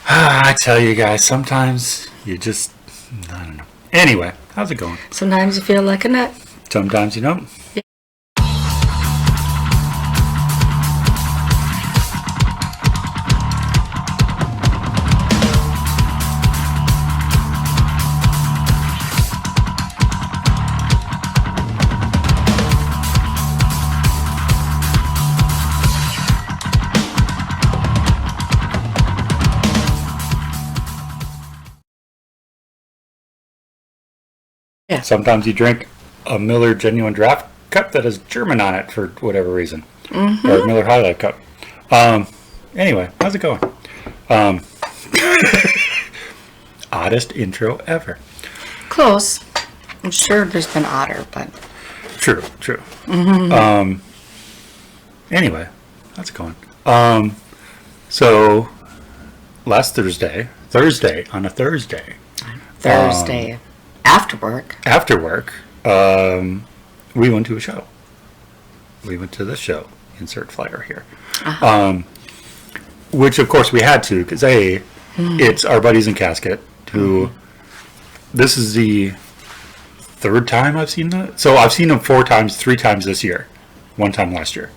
I tell you guys, sometimes you just, I don't know. Anyway, how's it going? Sometimes you feel like a nut. Sometimes you don't. Yeah. Sometimes you drink a Miller Genuine Draft Cup that has German on it for whatever reason. Mm-hmm. Or a Miller High Life Cup. Anyway, how's it going? Oddest intro ever. Close. I'm sure there's been odder, but... True. Mm-hmm. Anyway, how's it going? So, last Thursday, on a Thursday. After work. We went to a show. We went to the show. Insert flyer here. Uh-huh. Which, of course, we had to, because it's our buddies in Casket, who, this is the third time I've seen them. So I've seen them 4 times, 3 times this year. 1 time last year.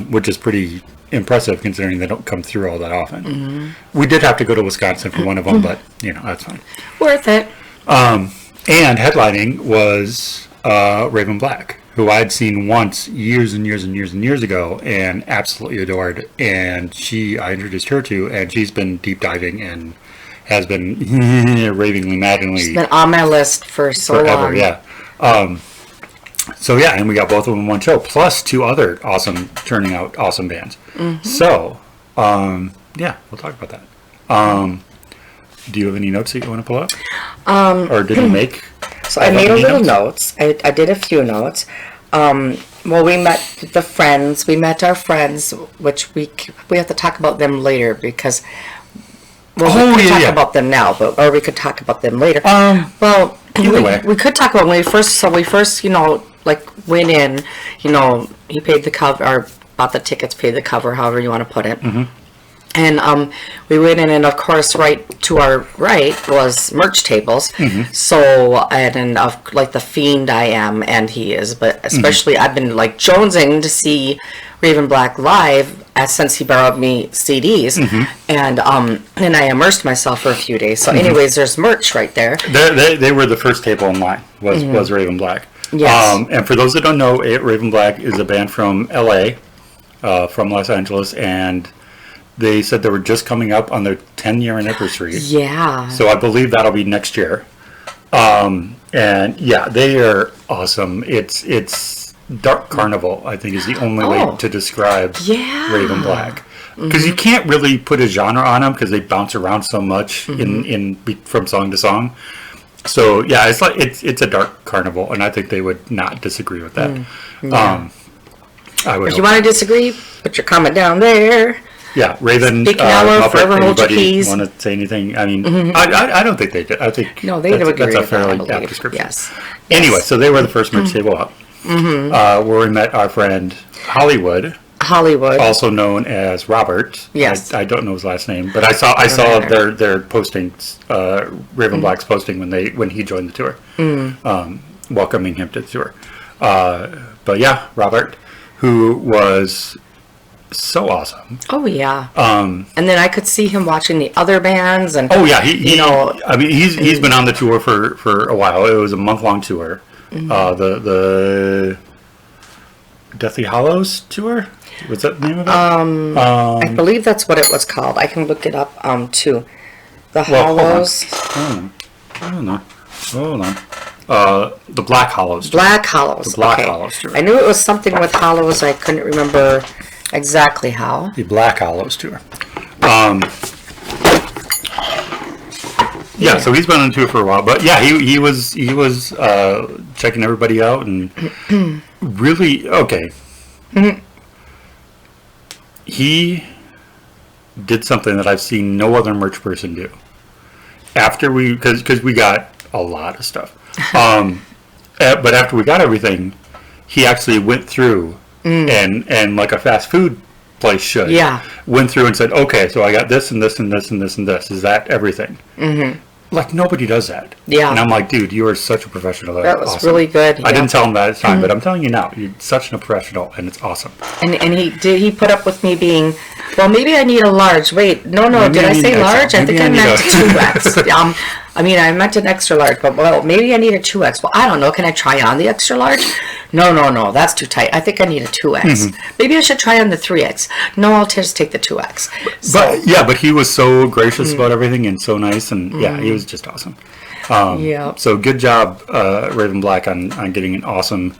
Which is pretty impressive, considering they don't come through all that often. Mm-hmm. We did have to go to Wisconsin for one of them, but, that's fine. Worth it. And headlining was Raven Black, who I had seen once years ago and absolutely adored. And I introduced her to, and she's been deep diving and has been ravingly, maddeningly. She's been on my list for so forever, long. Yeah. And we got both of them in one show, plus 2 other turning out awesome bands. Mm-hmm. So, we'll talk about that. Do you have any notes that you want to pull up? Or did you make? So I made a little notes. I did a few notes. We met the friends. We met our friends, which we have to talk about them later because we could talk about them now, or we could talk about them later. Either way, we could talk about when we first. So we first, went in. He paid the cover, or bought the tickets, paid the cover, however you want to put it. Mm-hmm. And we went in, and of course, right to our right was merch tables. Mm-hmm. So, and like the fiend I am, and he is, but especially I've been jonesing to see Raven Black live since he borrowed me CDs, and I immersed myself for a few days. So, anyways, there's merch right there. They were the first table in line. Was Raven Black. Yes. And for those that don't know, Raven Black is a band from LA, from Los Angeles, and they said they were just coming up on their 10-year anniversary. Yeah. So I believe that'll be next year. And they are awesome. It's Dark Carnival, I think, is the only way to describe Raven Black. Because you can't really put a genre on them because they bounce around so much from song to song. So it's a Dark Carnival, and I think they would not disagree with that. If you want to disagree, put your comment down there. Yeah, Raven. Speak now or forever hold your keys. Want to say anything? I mean, I don't think they did. I think they would agree. That's a fairly apt description. Yes. Anyway, so they were the first merch table up, where we met our friend Hollywood, also known as Robert. Yes. I don't know his last name, but I saw their postings, Raven Black's posting when he joined the tour, welcoming him to the tour. But yeah, Robert, who was so awesome. Oh yeah. And then I could see him watching the other bands, and he's been on the tour for a while. It was a month-long tour. The Deathly Hallows tour. Was that the name of it? I believe that's what it was called. I can look it up too. The Hallows. I don't know. Hold on. The Black Hallows tour. Black Hallows. The Black Hallows tour. I knew it was something with Hallows. I couldn't remember exactly how. The Black Hallows tour. So he's been on tour for a while, but he was checking everybody out and really okay. He did something that I've seen no other merch person do. After because we got a lot of stuff, but after we got everything, he actually went through and like a fast food place should. Yeah. Went through and said, okay, so I got this and this and this and this and this. Is that everything? Mm-hmm. Like, nobody does that. Yeah. And I'm like, dude, you are such a professional. That was awesome. Really good. I didn't tell him that at the time, but I'm telling you now, you're such a professional, and it's awesome. And he put up with me being, well, maybe I need a large. Wait, no, maybe did I say large? I think I meant 2X. I mean, I meant an extra large, but well, maybe I need a 2X. Well, I don't know. Can I try on the extra large? No, that's too tight. I think I need a 2X. Mm-hmm. Maybe I should try on the 3X. No, I'll just take the 2X. So, but he was so gracious about everything and so nice, and he was just awesome. So good job, Raven Black, on getting an awesome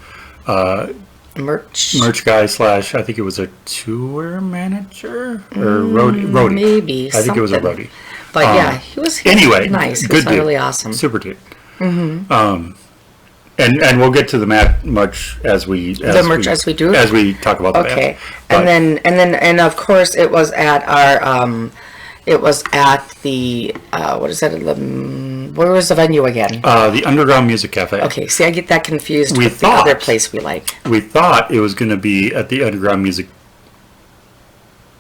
merch guy / I think it was a tour manager or roadie. Maybe I think it was a roadie. But he was nice. He was really awesome. Super dude. Mm-hmm. And we'll get to the merch as we do as we talk about the band. And of course it was at our the what is that? Where was the venue again? The Underground Music Cafe. Okay, see, I get that confused with the other place we like. We thought it was going to be at the Underground Music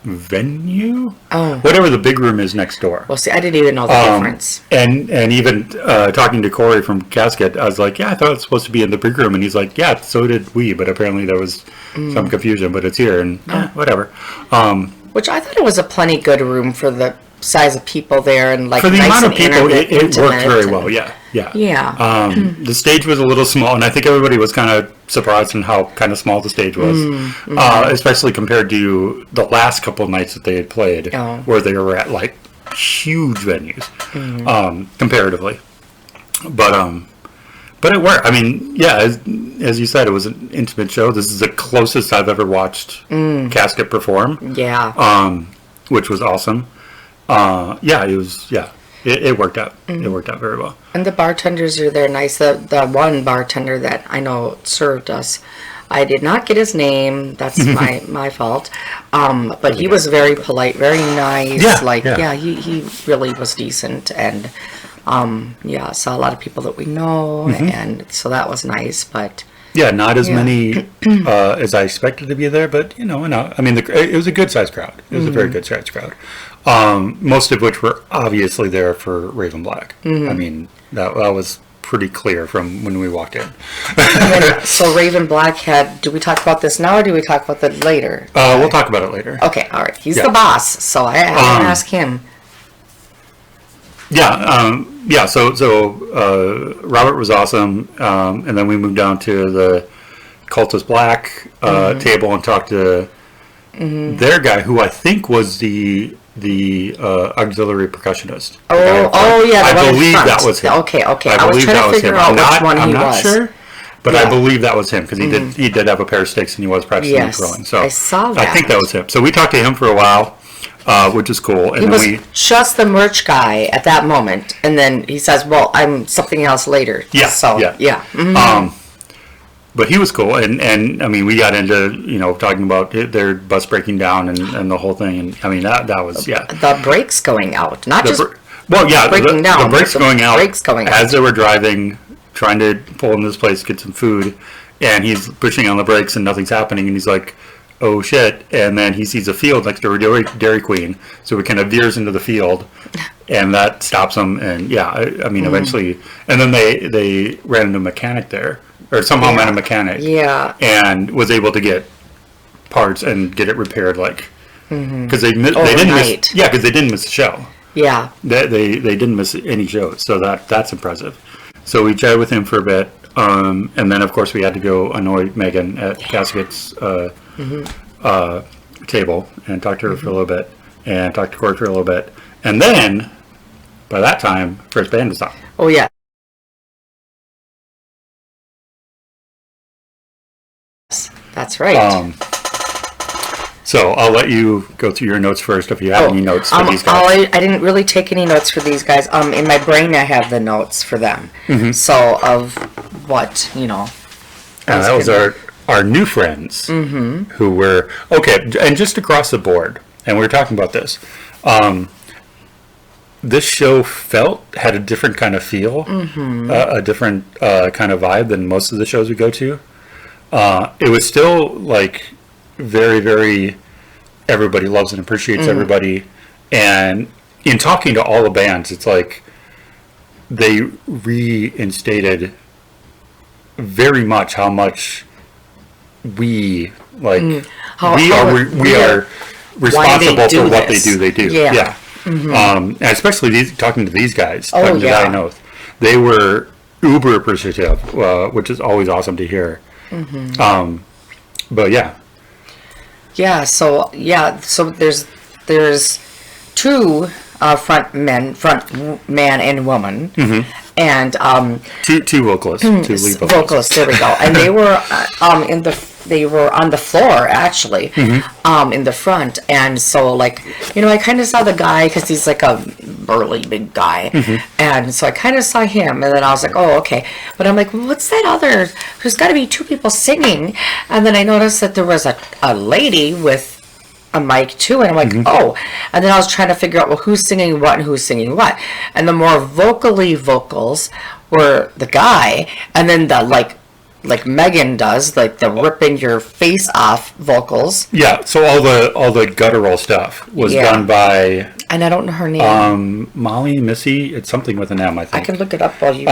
venue, whatever the big room is next door. Well, see, I didn't even know the difference. And even talking to Corey from Casket, I was like, yeah, I thought it was supposed to be in the big room, and he's like, yeah, so did we, but apparently there was some confusion, but it's here, and whatever. Which I thought it was a plenty good room for the size of people there, and like for the nice amount of people, it worked very and, well. Yeah. The stage was a little small, and I think everybody was kind of surprised in how kind of small the stage was, especially compared to the last couple of nights that they had played, where they were at like huge venues, comparatively. But it worked. I mean, yeah, as you said, it was an intimate show. This is the closest I've ever watched Casket perform. Yeah. Which was awesome. It was. Yeah, it worked out. It worked out very well. And the bartenders are there nice. The one bartender that I know served us, I did not get his name. That's my fault. But he was very polite, very nice. He really was decent, and saw a lot of people that we know, and so that was nice. But not as many as I expected to be there, but I mean, it was a good sized crowd. It was a very good sized crowd. Most of which were obviously there for Raven Black. I mean, that was pretty clear from when we walked in. So Raven Black do we talk about this now, or do we talk about that later? We'll talk about it later. Okay, all right. He's the boss, so I have to ask him. So Robert was awesome, and then we moved down to the Cvltvs Black table and talked to their guy, who I think was the auxiliary percussionist. I believe that was him. Okay. I was trying to figure out which one he was. I'm not sure, but I believe that was him, because he did have a pair of sticks and he was practicing throwing. So I saw that. I think that was him. So we talked to him for a while. Which is cool. And he was just the merch guy at that moment, and then he says, "Well, I'm something else later." But he was cool, and I mean, we got into talking about their bus breaking down and the whole thing, and I mean that was the brakes going out, not just breaking down. The brakes going out as they were driving, trying to pull in this place, get some food, and he's pushing on the brakes and nothing's happening, and he's like, oh shit, and then he sees a field next to a Dairy Queen, so he kind of veers into the field, and that stops him, and I mean eventually, and then they ran into a mechanic there, or somehow met a mechanic, and was able to get parts and get it repaired, like, because they didn't miss the show. They didn't miss any shows, so that's impressive. So we chatted with him for a bit, and then of course we had to go annoy Megan at Casket's table and talk to her for a little bit, and talk to Corey for a little bit, and then by that time first band was on. That's right. So I'll let you go through your notes first if you have any notes for these guys. I didn't really take any notes for these guys. In my brain I have the notes for them. So of what that was our new friends who were and just across the board, and we were talking about this. This show had a different kind of feel, a different kind of vibe than most of the shows we go to. It was still like very, very everybody loves and appreciates everybody. And in talking to all the bands, it's like they reinstated very much how much we like we are responsible for what they do. Yeah. And especially talking to these guys, talking to Guy and Oath, they were uber appreciative, which is always awesome to hear. But so there's two front man and woman, and two vocalists, two lead vocalists. There we go. And they were they were on the floor actually, in the front. And so like, I kind of saw the guy because he's like a burly big guy, and so I kind of saw him, and then I was like, oh, okay. But I'm like, well, what's that other? There's got to be two people singing, and then I noticed that there was a lady with a mic too, and I'm like, oh. And then I was trying to figure out, well, who's singing what and who's singing what. And the more vocals were the guy, and then the like Megan does, like the ripping your face off vocals. Yeah, so all the guttural stuff was done by, and I don't know her name. Molly, Missy, it's something with an M, I think. I can look it up while you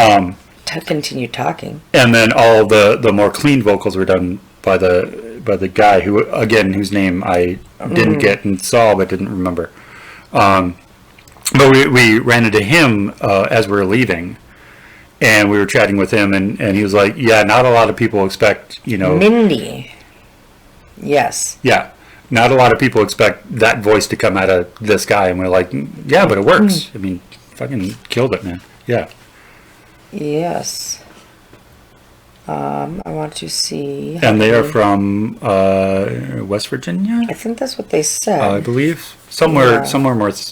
continue talking. And then all the more clean vocals were done by the guy whose name I didn't get and saw but didn't remember. But we ran into him as we were leaving, and we were chatting with him, and he was like, yeah, not a lot of people expect, Mindy. Yes. Yeah. Not a lot of people expect that voice to come out of this guy, and we're like, yeah, but it works. I mean, fucking killed it, man. Yeah. Yes. I want to see. And they are from West Virginia? I think that's what they said. I believe. Somewhere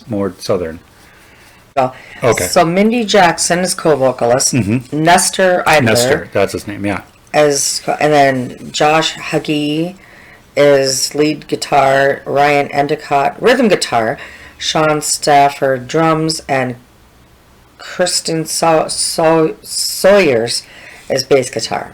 more southern. Well, okay. So Mindy Jackson is co-vocalist. Nestor Idler. Nestor, that's his name, yeah. And then Josh Huggy is lead guitar, Ryan Endicott rhythm guitar, Sean Stafford drums, and Kristen Sawyers is bass guitar.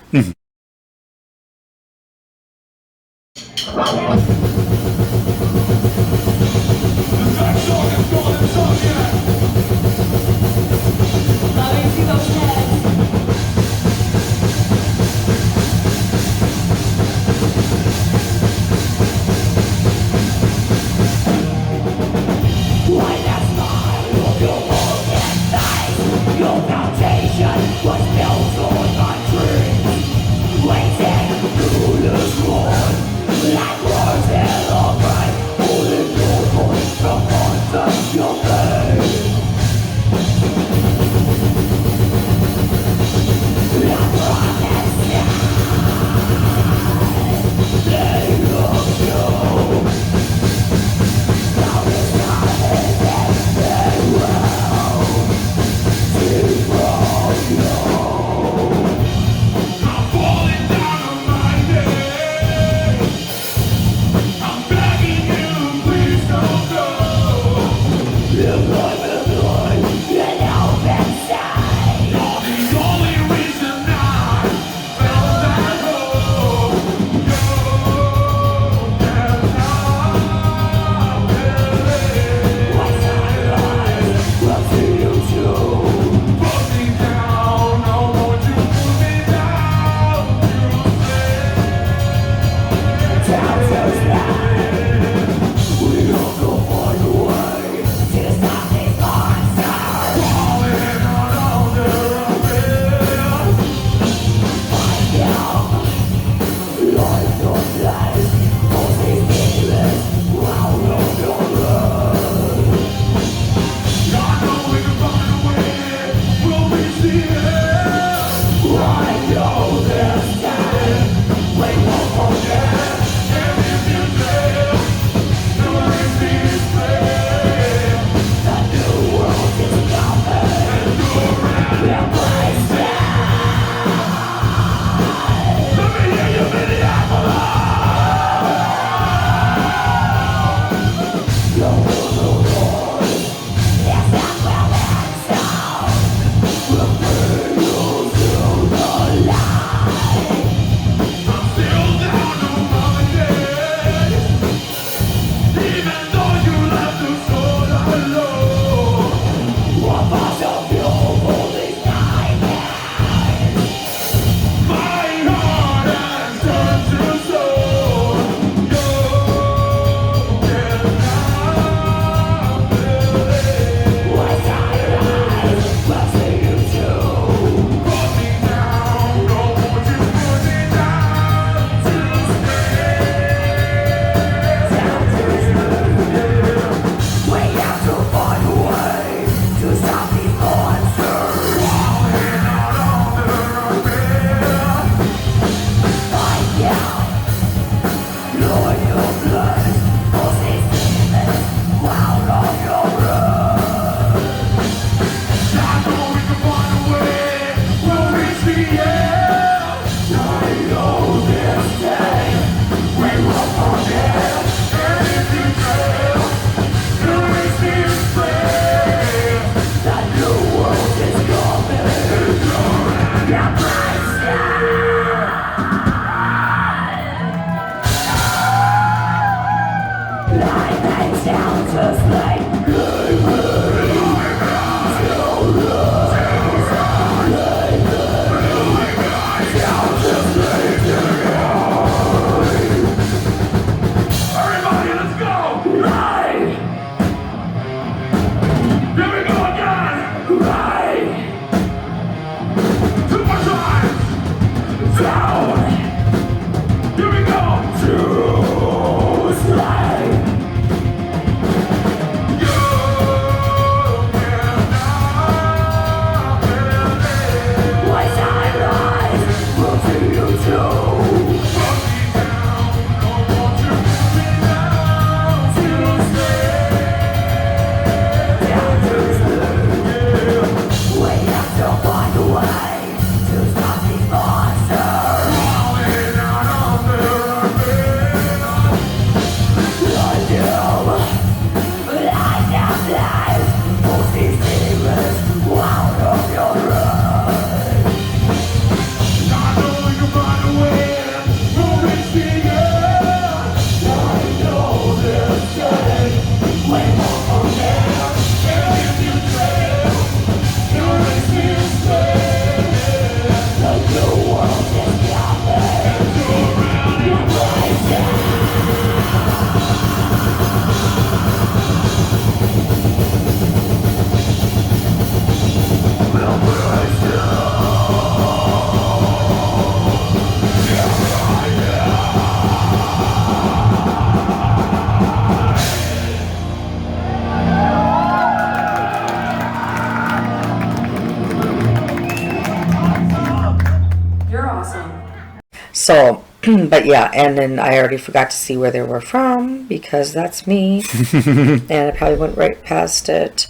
But yeah, and then I already forgot to see where they were from because that's me. And I probably went right past it.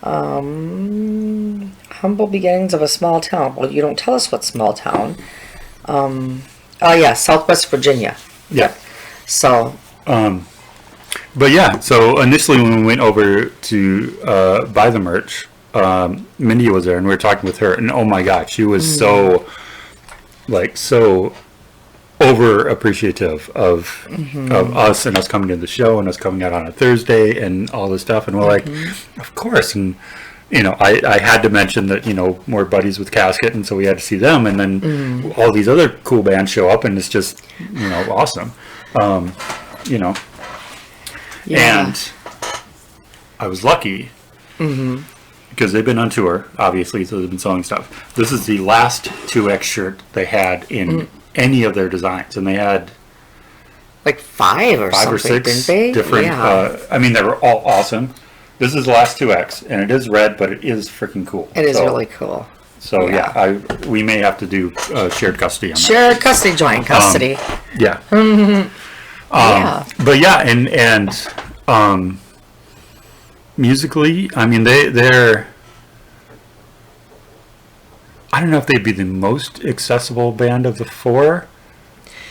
Humble beginnings of a small town. Well, you don't tell us what small town. Oh yeah, Southwest Virginia. Yeah. So. But yeah, so initially when we went over to buy the merch, Mindy was there and we were talking with her, and oh my God, she was so over appreciative of us and us coming to the show and us coming out on a Thursday and all this stuff, and we're like, of course. And I had to mention that we're buddies with Casket, and so we had to see them, and then all these other cool bands show up, and it's just awesome. Yeah. And I was lucky because they've been on tour, obviously, so they've been selling stuff. This is the last 2X shirt they had in any of their designs, and they had like five or six didn't they? different. Yeah. They were all awesome. This is the last 2X, and it is red, but it is freaking cool. It is really cool. So we may have to do shared custody on that. Shared custody, joint custody. Yeah. Yeah. But yeah, and musically, they're I don't know if they'd be the most accessible band of the four.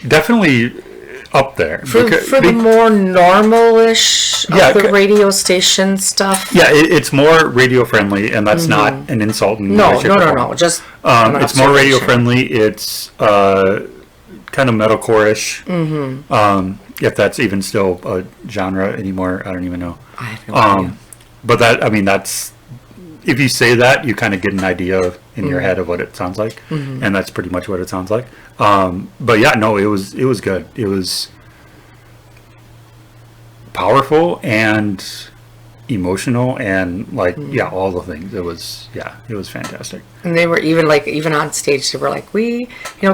Definitely up there. For the more normal-ish of the radio station stuff. Yeah, it's more radio friendly, and that's not an insult. No. Just it's more radio friendly. It's kind of metalcore-ish. If that's even still a genre anymore, I don't even know. I have no idea. But that's if you say that, you kind of get an idea in your head of what it sounds like, and that's pretty much what it sounds like. But yeah, no, it was good. It was powerful and emotional and all the things. It was fantastic. And they were even on stage, they were like,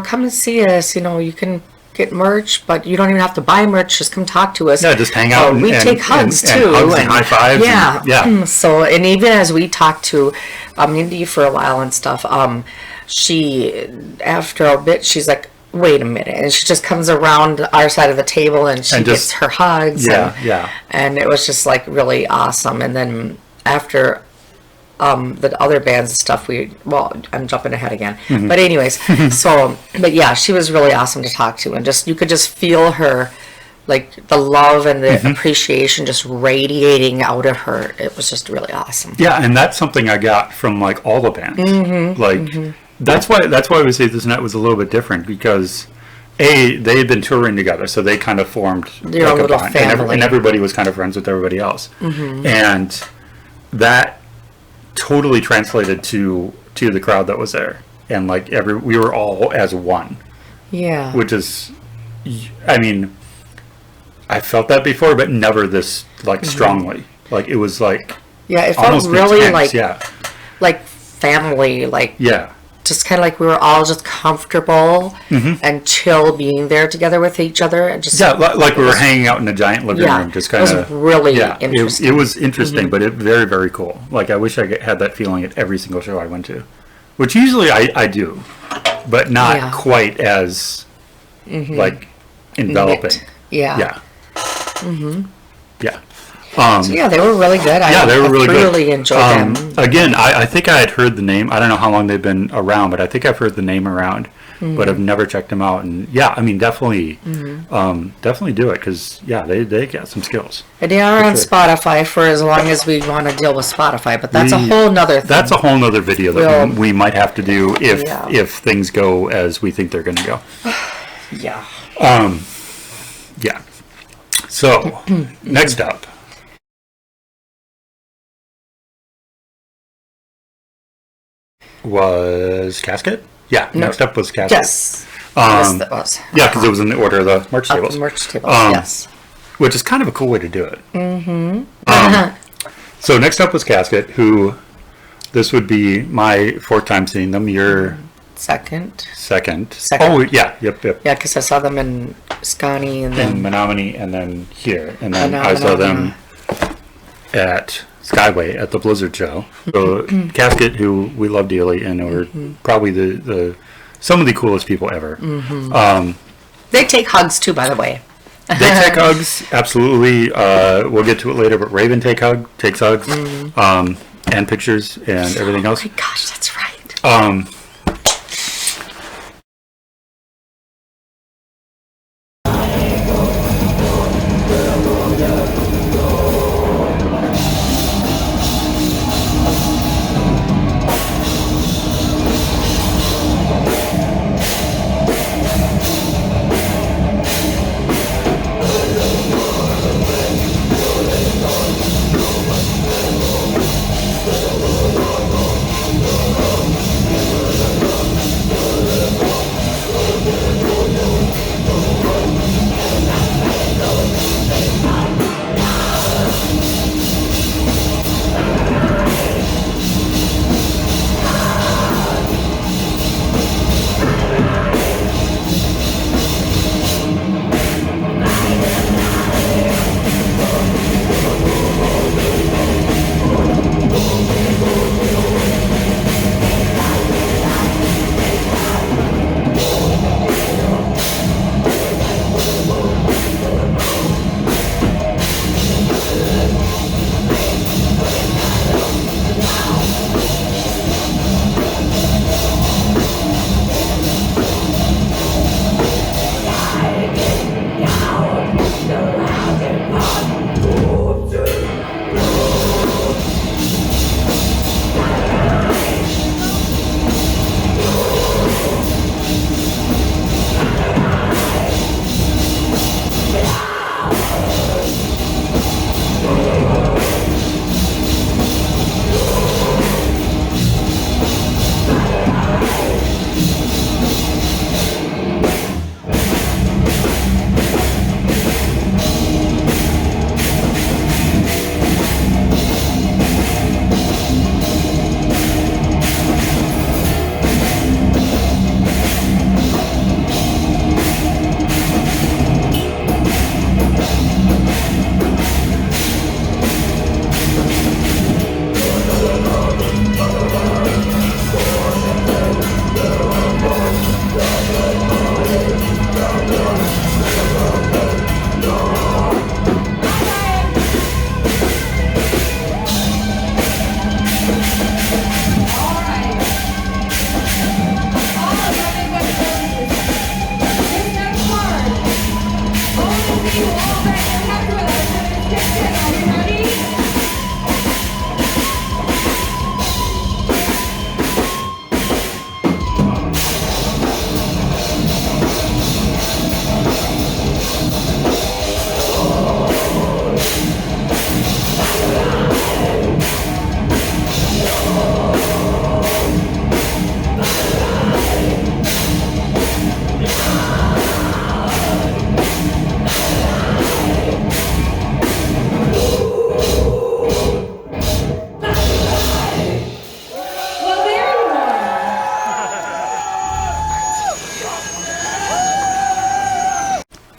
come and see us. You can get merch, but you don't even have to buy merch. Just come talk to us. Yeah, just hang out. We take hugs too, and hugs and high fives. Yeah. So, and even as we talked to Mindy for a while and stuff, she after a bit, she's like, wait a minute, and she just comes around our side of the table and she gets her hugs. And it was just really awesome. And then after the other bands and stuff, I'm jumping ahead again, but anyways, but yeah, she was really awesome to talk to, and you could just feel her, the love and the appreciation just radiating out of her. It was just really awesome. Yeah, and that's something I got from all the bands. That's why we say this night was a little bit different, because they had been touring together, so they kind of formed their own little family, and everybody was kind of friends with everybody else, and that totally translated to the crowd that was there, and we were all as one. Yeah. Which is, I felt that before, but never this strongly. It was it felt really intense, like family, just kind of we were all just comfortable and chill being there together with each other, and just we were hanging out in a giant living room, just kind of. It was really interesting. It was interesting, but very, very cool. I wish I had that feeling at every single show I went to, which usually I do, but not quite as enveloping. Yeah. So they were really good. They were really good. I really enjoyed them. Again, I think I had heard the name. I don't know how long they've been around, but I think I've heard the name around, but I've never checked them out. And definitely do it, because they got some skills. And they are on Spotify for as long as we want to deal with Spotify, but that's a whole nother thing. That's a whole nother video that we might have to do if things go as we think they're going to go. Yeah. So next up. Was Casket? Yeah, next up was Casket. Yes. Yes, that was. Yeah, because it was in the order of the merch tables. The merch tables, yes. Which is kind of a cool way to do it. So next up was Casket, who, this would be my fourth time seeing them. Your second. Oh, yeah, yep. Yeah, because I saw them in Scani and then... in Menominee, and then here. And then I saw them at Skyway at the Blizzard show. So Casket, who we love dearly, and are probably the some of the coolest people ever. They take hugs too, by the way. They take hugs, absolutely. We'll get to it later, but Raven takes hugs, and pictures and everything else. Oh my gosh, that's right.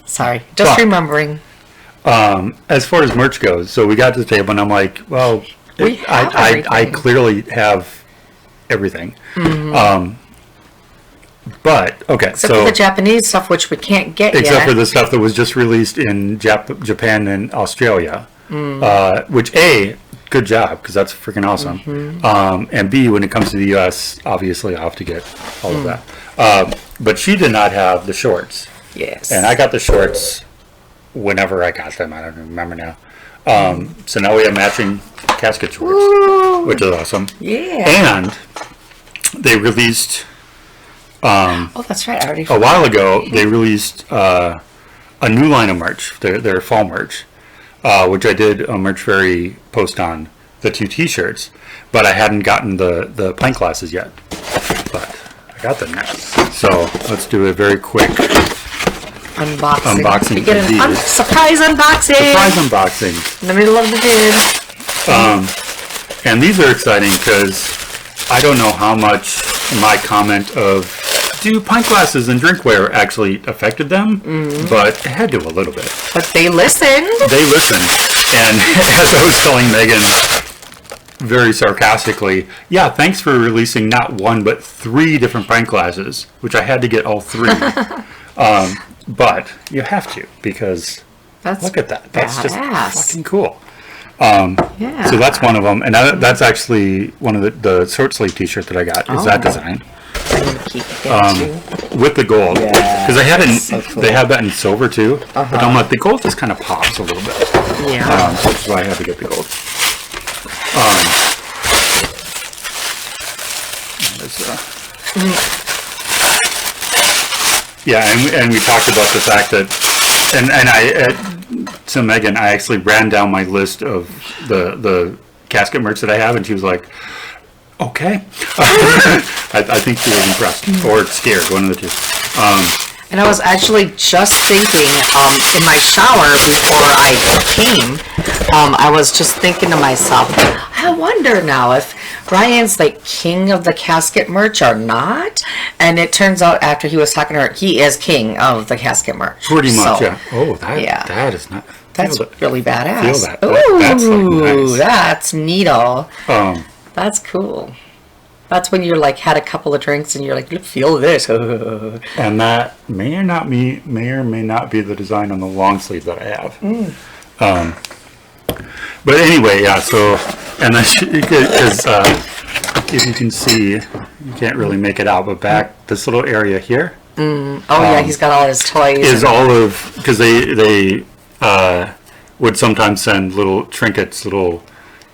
Sorry, just remembering. As far as merch goes, so we got to the table and I'm like, well, I clearly have everything. Mm-hmm. But, okay, except for the Japanese stuff, which we can't get yet. Except for the stuff that was just released in Japan and Australia. Which, A, good job, because that's freaking awesome. Mm-hmm. And B, when it comes to the U.S., obviously I have to get all of that. But she did not have the shorts. Yes. And I got the shorts whenever I got them. I don't remember now. So now we have matching casket shorts, Ooh. Which is awesome. Yeah. And they released... oh, that's right. I already a while ago, they released a new line of merch, their fall merch, which I did a Merch Fairy post on, the 2 T-shirts, but I hadn't gotten the pint glasses yet. But I got them now. So let's do a very quick unboxing. We get an surprise unboxing. Surprise unboxing. In the middle of the vid. And these are exciting because I don't know how much my comment of do pint glasses and drinkware actually affected them, but it had to a little bit. But they listened. They listened. And as I was telling Megan very sarcastically, yeah, thanks for releasing not 1 but 3 different pint glasses, which I had to get all 3. but you have to, because look at that. That's badass. just fucking cool. Yeah. So that's one of them, and that's actually one of the short sleeve T-shirt that I got. Is that design? I'm gonna keep it too. With the gold, because they had so cool. they have that in silver too. But I'm like, the gold just kind of pops a little bit. Yeah. Which is why I had to get the gold. Yeah, and we talked about the fact that, and I to Megan, I actually ran down my list of the casket merch that I have, and she was like, okay. I think she was impressed or scared, one of the two. And I was actually just thinking, in my shower before I came, I was just thinking to myself, I wonder now if Brian's like king of the casket merch or not. And it turns out after he was talking to her, he is king of the casket merch. Pretty much, yeah. Oh, that is not. That's really badass. Feel that. Ooh, That's like nice. That's neato. That's cool. That's when you're like had a couple of drinks and you're like, feel this. And that may or may not be the design on the long sleeve that I have. But anyway, yeah. So, and then because if you can see, you can't really make it out, but back this little area here. Yeah, he's got all his toys. Is all of, because they would sometimes send little trinkets, little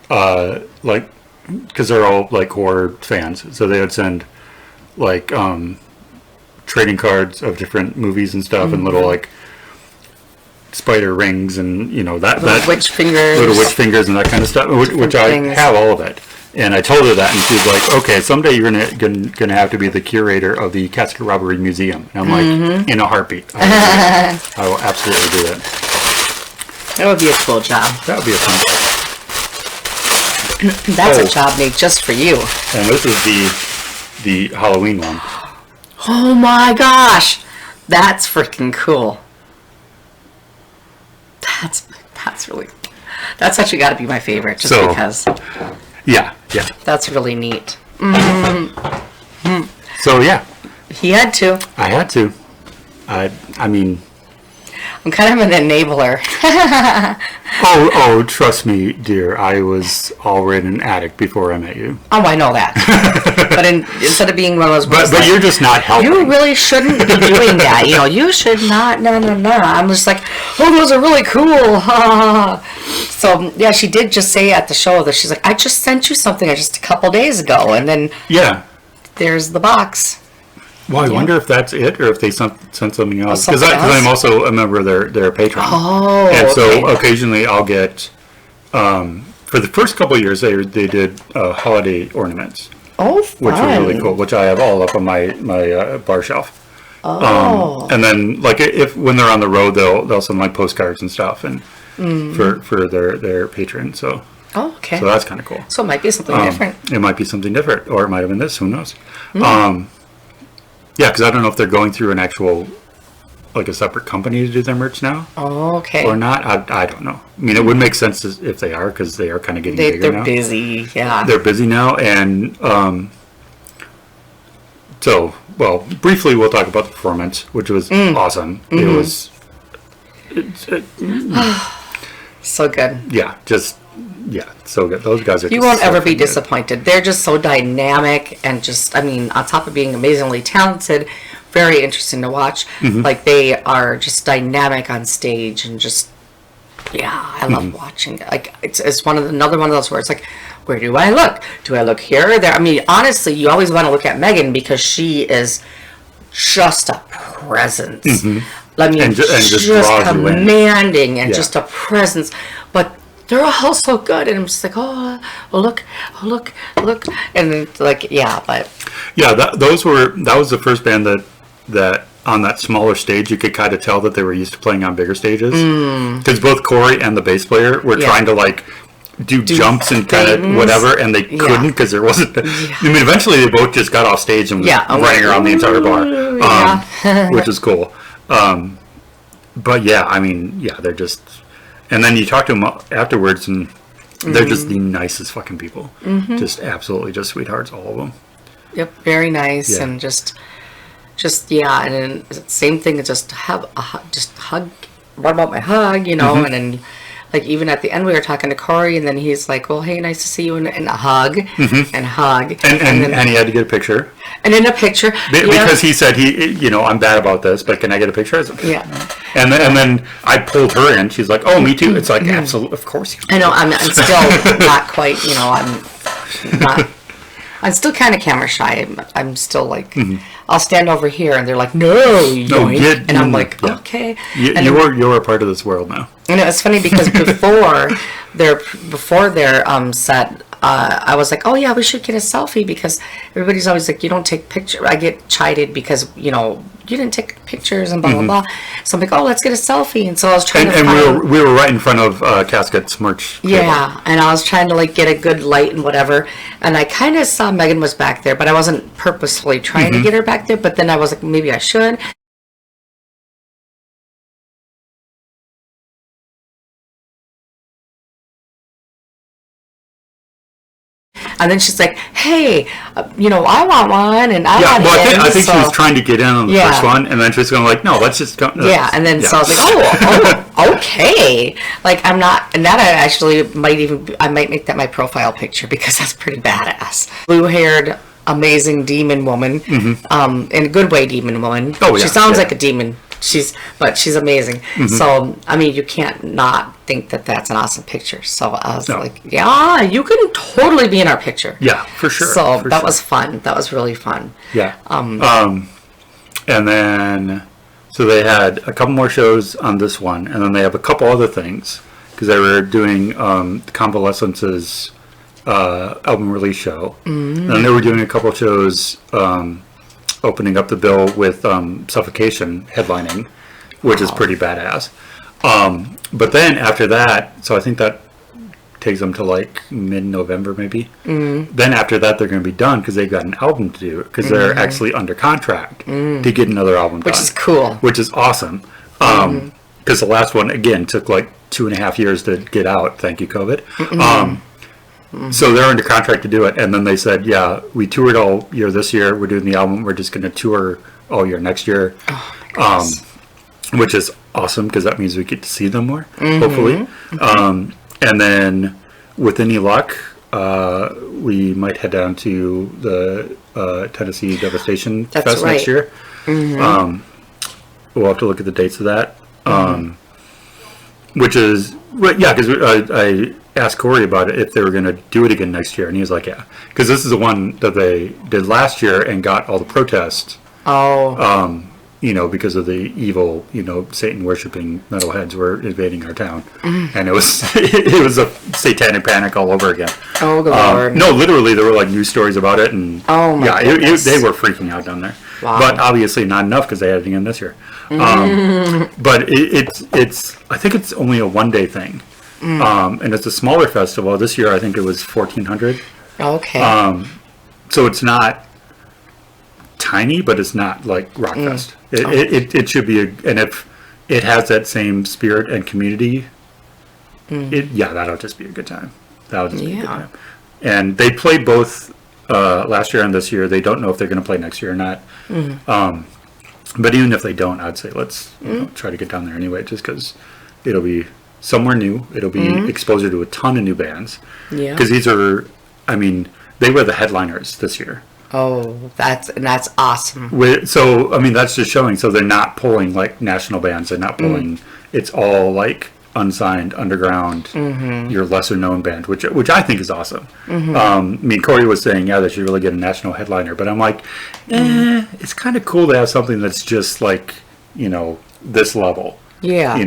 like. Because they're all like horror fans, so they would send like trading cards of different movies and stuff, and little like spider rings, and that witch little witch fingers and that kind of stuff, which I have all of it. And I told her that, and she was like, "Okay, someday you're gonna have to be the curator of the Casket Robbery Museum." And I'm like, in a heartbeat, I will absolutely do that. That would be a cool job. That would be a fun job. That's a job made just for you. And this is the Halloween one. Oh my gosh, that's freaking cool. That's actually got to be my favorite, just because. Yeah. That's really neat. So yeah, he had to. I had to. I mean. I'm kind of an enabler. Oh, trust me, dear. I was already an addict before I met you. Oh, I know that. But instead of being one of those... But you're just not helping. You really shouldn't be doing that. You should not... No. I'm just like, oh, those are really cool. So, yeah, she did just say at the show that she's like, I just sent you something just a couple days ago. And then... Yeah. There's the box. Well, I wonder if that's it, or if they sent something else. Because I'm also a member of their patron. Oh, and so occasionally I'll get, for the first couple of years, they did holiday ornaments. Oh, fun. Which were really cool, which I have all up on my bar shelf. Oh. And then, like, when they're on the road, they'll send like postcards and stuff, and for their patron. So. Oh, okay. So that's kind of cool. So it might be something different. It might be something different, or it might have been this. Who knows? Yeah, because I don't know if they're going through an actual, like a separate company to do their merch now. Oh, okay. Or not. I don't know. I mean, it would make sense if they are, because they are kind of getting bigger now. They're busy, yeah. They're busy now, and so, well, briefly we'll talk about the performance, which was awesome. Mm-hmm. It was... so good. Yeah, so good. Those guys are. You won't ever be disappointed. They're just so dynamic and just, I mean, on top of being amazingly talented, very interesting to watch. Mm-hmm. Like, they are just dynamic on stage and just, I love watching. Like, it's another one of those where it's like, where do I look? Do I look here or there? I mean, honestly, you always want to look at Megan because she is just a presence. Mm-hmm. I mean, and just commanding and just a presence. But they're all so good, and I'm just like, oh look, and it's like, but that was the first band that on that smaller stage you could kind of tell that they were used to playing on bigger stages, because both Corey and the bass player were trying to like do jumps and kind of whatever, and they couldn't because there wasn't. I mean, eventually they both just got off stage and was running around the entire bar, which is cool. But I mean, they're just. And then you talk to them afterwards, and they're just the nicest fucking people. Mm-hmm. Just absolutely just sweethearts, all of them. Yep, very nice, and just, just, yeah, and then same thing, just have just hug, what about my hug, and then, like, even at the end, we were talking to Corey, and then he's like, well, hey, nice to see you, and a hug, and hug. And he had to get a picture. And in a picture. Because he said, I'm bad about this, but can I get a picture? Yeah. And then I pulled her in. She's like, oh, me too. It's like, absolutely, of course you can. I know, I'm still not quite, I'm still kind of camera shy. I'm still like, I'll stand over here, and they're like, no, and I'm like, okay. You're a part of this world now. And it was funny because before their set, I was like, oh yeah, we should get a selfie, because everybody's always like, you don't take pictures. I get chided because you didn't take pictures and blah blah blah. So I'm like, oh, let's get a selfie. And so I was trying we were right in front of Casket's merch table. Yeah, and I was trying to like get a good light and whatever. And I kind of saw Megan was back there, but I wasn't purposefully trying to get her back there. But then I was like, maybe I should. And then she's like, hey, I want one, and I want it. I think she was trying to get in on the first one, and then she was going like, no, let's just go. Yeah, and then so I was like, oh, okay. Like, I'm not, and that I might make that my profile picture, because that's pretty badass. Blue-haired, amazing demon woman, in a good way demon woman. Oh, yeah. She sounds like a demon. But she's amazing. So, I mean, you can't not think that that's an awesome picture. So I was like, yeah, you can totally be in our picture. Yeah, for sure. So that was fun. That was really fun. Yeah. And then, so they had a couple more shows on this one, and then they have a couple other things, because they were doing Convalescence's album release show. And then they were doing a couple shows opening up the bill with Suffocation headlining, which is pretty badass. But then after that, so I think that takes them to like mid-November maybe. Then after that, they're going to be done, because they've got an album to do, because they're actually under contract to get another album done. Which is cool. Which is awesome. Because the last one, again, took like 2.5 years to get out. Thank you, COVID. So they're under contract to do it, and then they said, yeah, we toured all year this year, we're doing the album, we're just going to tour all year next year. Which is awesome, because that means we get to see them more, hopefully. And then with any luck, we might head down to the Tennessee Devastation Fest next year. We'll have to look at the dates of that. Which is, yeah, because I asked Corey about it, if they were going to do it again next year, and he was like, yeah, because this is the one that they did last year and got all the protests. Because of the evil, Satan worshipping metalheads were invading our town, and it was a satanic panic all over again. Oh, good Lord! No, literally, there were like news stories about it, and they were freaking out down there. Wow. But obviously not enough, because they had it again this year. But it's I think it's only a one-day thing. And it's a smaller festival. This year I think it was 1,400. Okay. So it's not tiny, but it's not like Rockfest. It should be and if it has that same spirit and community, that'll just be a good time. That'll just be a good time. And they played both last year and this year. They don't know if they're going to play next year or not. But even if they don't, I'd say let's try to get down there anyway, just because it'll be somewhere new. It'll be exposure to a ton of new bands. Yeah. Because these are, they were the headliners this year. Oh, that's awesome. So, that's just showing. So they're not pulling like national bands. They're not pulling. It's all like unsigned, underground, your lesser known band, which I think is awesome. Corey was saying, they should really get a national headliner, but I'm like, it's kind of cool to have something that's just like, this level. Yeah.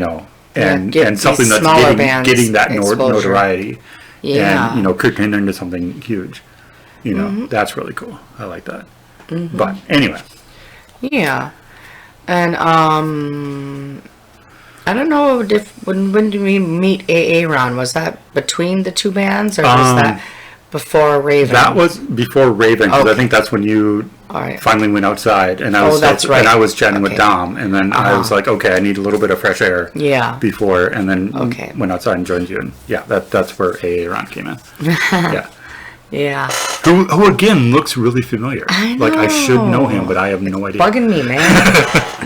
And something that's getting that notoriety. Yeah. And, could turn into something huge. That's really cool. I like that. But anyway. Yeah. And, I don't know when did we meet AA Ron? Was that between the two bands, or was that before Raven? That was before Raven, because I think that's when you finally went outside, and I was and I was chatting with Dom, and then I was like, okay, I need a little bit of fresh air. Yeah. Before, and then went outside and joined you, and that's where AA Ron came in. Yeah. Yeah. Who again looks really familiar. I know. Like I should know him, but I have no idea. Bugging me, man.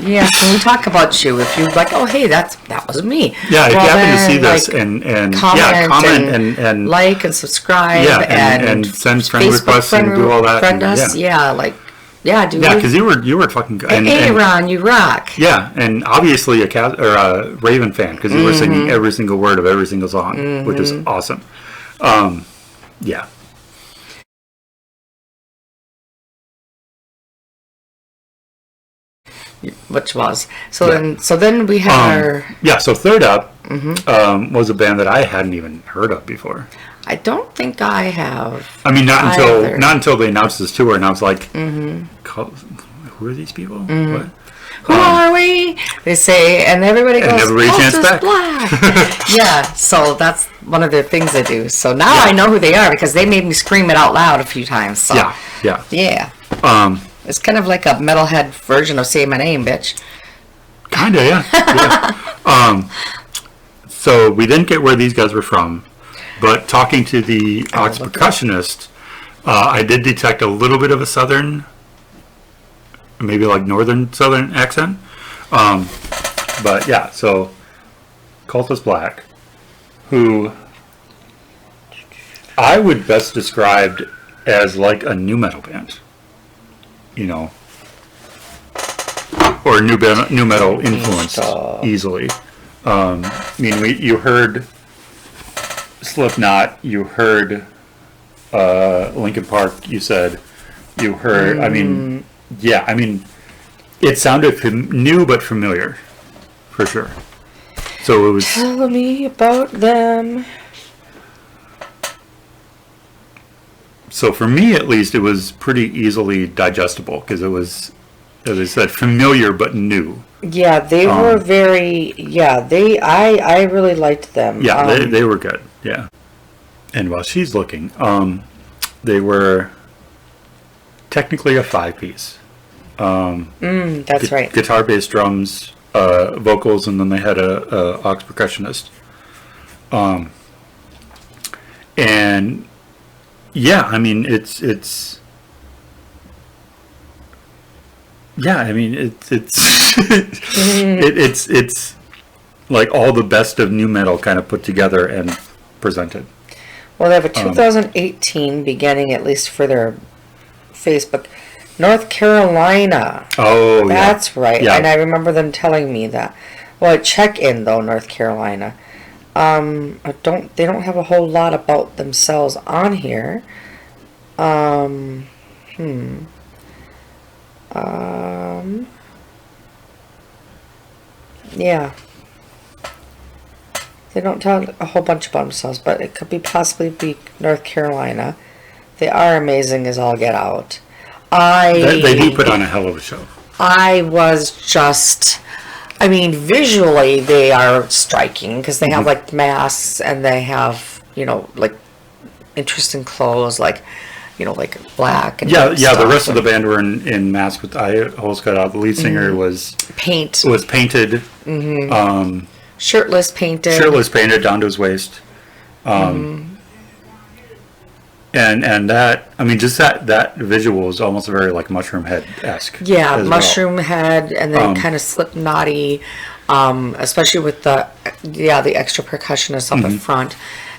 Yeah, when we talk about you, if you're like, oh hey, that was me. Yeah, if well, you happen to see this like, and comment and like and subscribe and send friend Facebook requests and do all that. Friend us, yeah, dude. Yeah, because you were fucking good. Hey, Ron, you rock. Yeah, and obviously a Raven fan because you were singing every single word of every single song, which is awesome. Yeah. Which was so then we had our so third up was a band that I hadn't even heard of before. I don't think I have. I mean, not until they announced this tour, and I was like, "Who are these people? What? Who are we?" They say, and everybody goes, chants back. Black. Yeah, so that's one of the things they do. So now I know who they are because they made me scream it out loud a few times. So yeah. It's kind of like a metalhead version of "Say My Name, Bitch." Kinda, yeah. So we didn't get where these guys were from, but talking to the Ox percussionist, I did detect a little bit of a southern, maybe like northern southern accent. But yeah, so Cvltvs Black, who I would best describe as like a nu metal band. You know, or nu metal influence easily. I mean, you heard Slipknot, you heard Linkin Park. You said you heard. I mean, it sounded new but familiar, for sure. So it was. Tell me about them. So for me, at least, it was pretty easily digestible because it was, as I said, familiar but new. Yeah, they were very. Yeah, I really liked them. Yeah, they were good. Yeah, and while she's looking, they were technically a 5-piece. That's right. Guitar, bass, drums, vocals, and then they had a aux percussionist. And. Yeah, I mean it's it's like all the best of nu metal kind of put together and presented. Well, they have a 2018 beginning, at least for their Facebook, North Carolina. Oh, that's right. Yeah. And I remember them telling me that. Well, check in though, North Carolina. They don't have a whole lot about themselves on here. Yeah. They don't tell a whole bunch about themselves, but it could possibly be North Carolina. They are amazing as all get out. They do put on a hell of a show. I mean, visually they are striking because they have like masks and they have, like interesting clothes, like black and the rest of the band were in masks with eye holes cut out. The lead singer was painted, shirtless painted down to his waist, and that, I mean, just that visual is almost very like Mushroom Head-esque. Yeah, Mushroom Head, and then kind of Slipknotty, especially with the extra percussionist up in front,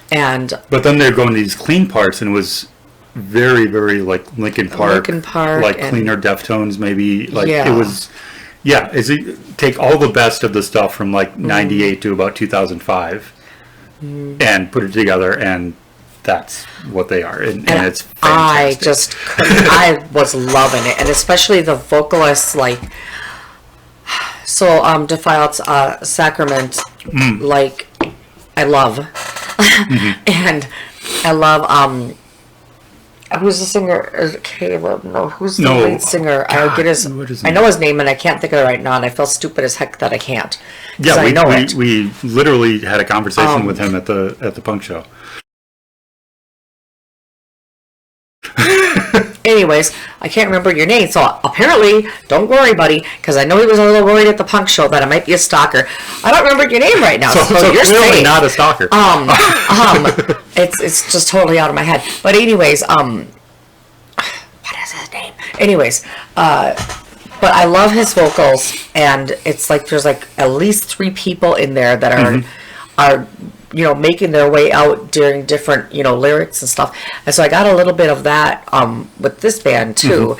but then they're going to these clean parts, and it was very, very like Linkin Park, like cleaner Deftones, maybe. Like it was, take all the best of the stuff from like '98 to about 2005, and put it together, and that's what they are, and it's fantastic. I was loving it, and especially the vocalists, like Defiled Sacrament, like I love, and I love who's the singer? Caleb? No, who's the lead singer? I'll get his. I know his name, and I can't think of it right now, and I feel stupid as heck that I can't. Yeah, we literally had a conversation with him at the punk show. anyways, I can't remember your name. So apparently, don't worry, buddy, because I know he was a little worried at the punk show that I might be a stalker. I don't remember your name right now. So you're clearly safe. not a stalker. It's just totally out of my head. But anyways, what is his name? Anyways, but I love his vocals, and it's like there's like at least 3 people in there that are making their way out during different lyrics and stuff. And so I got a little bit of that with this band too.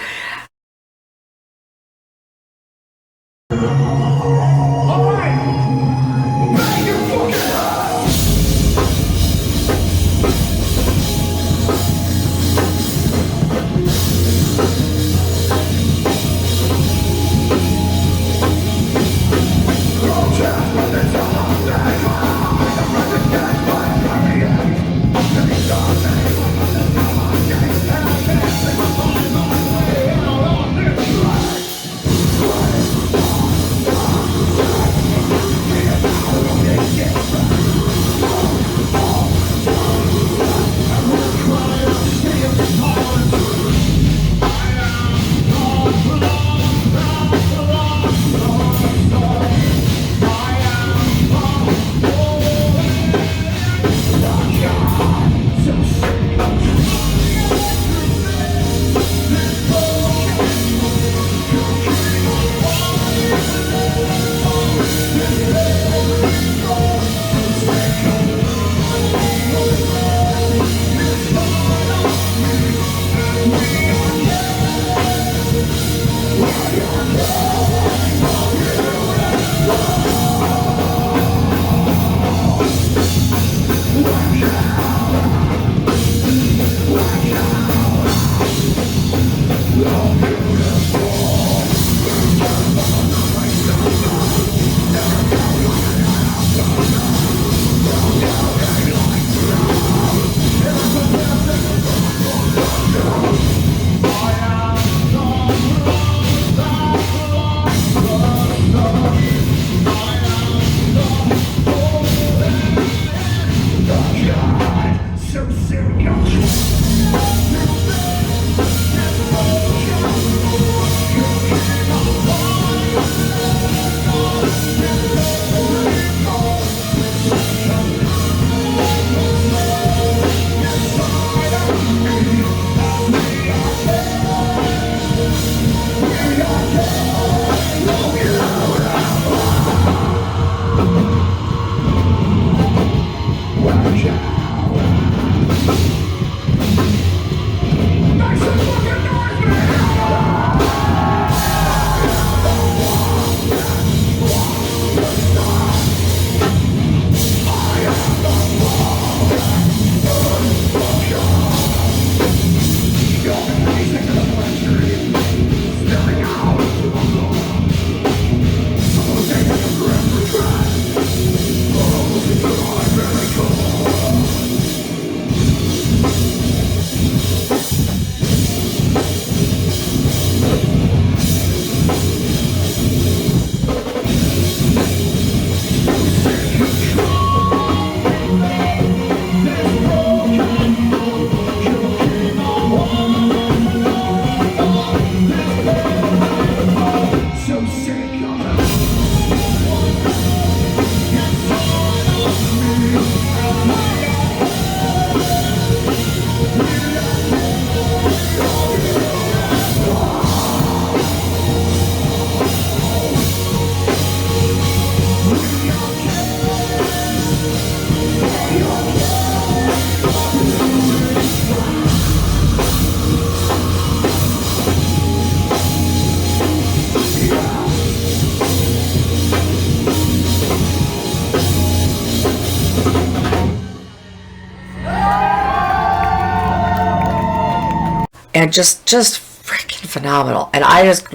And just freaking phenomenal. And I just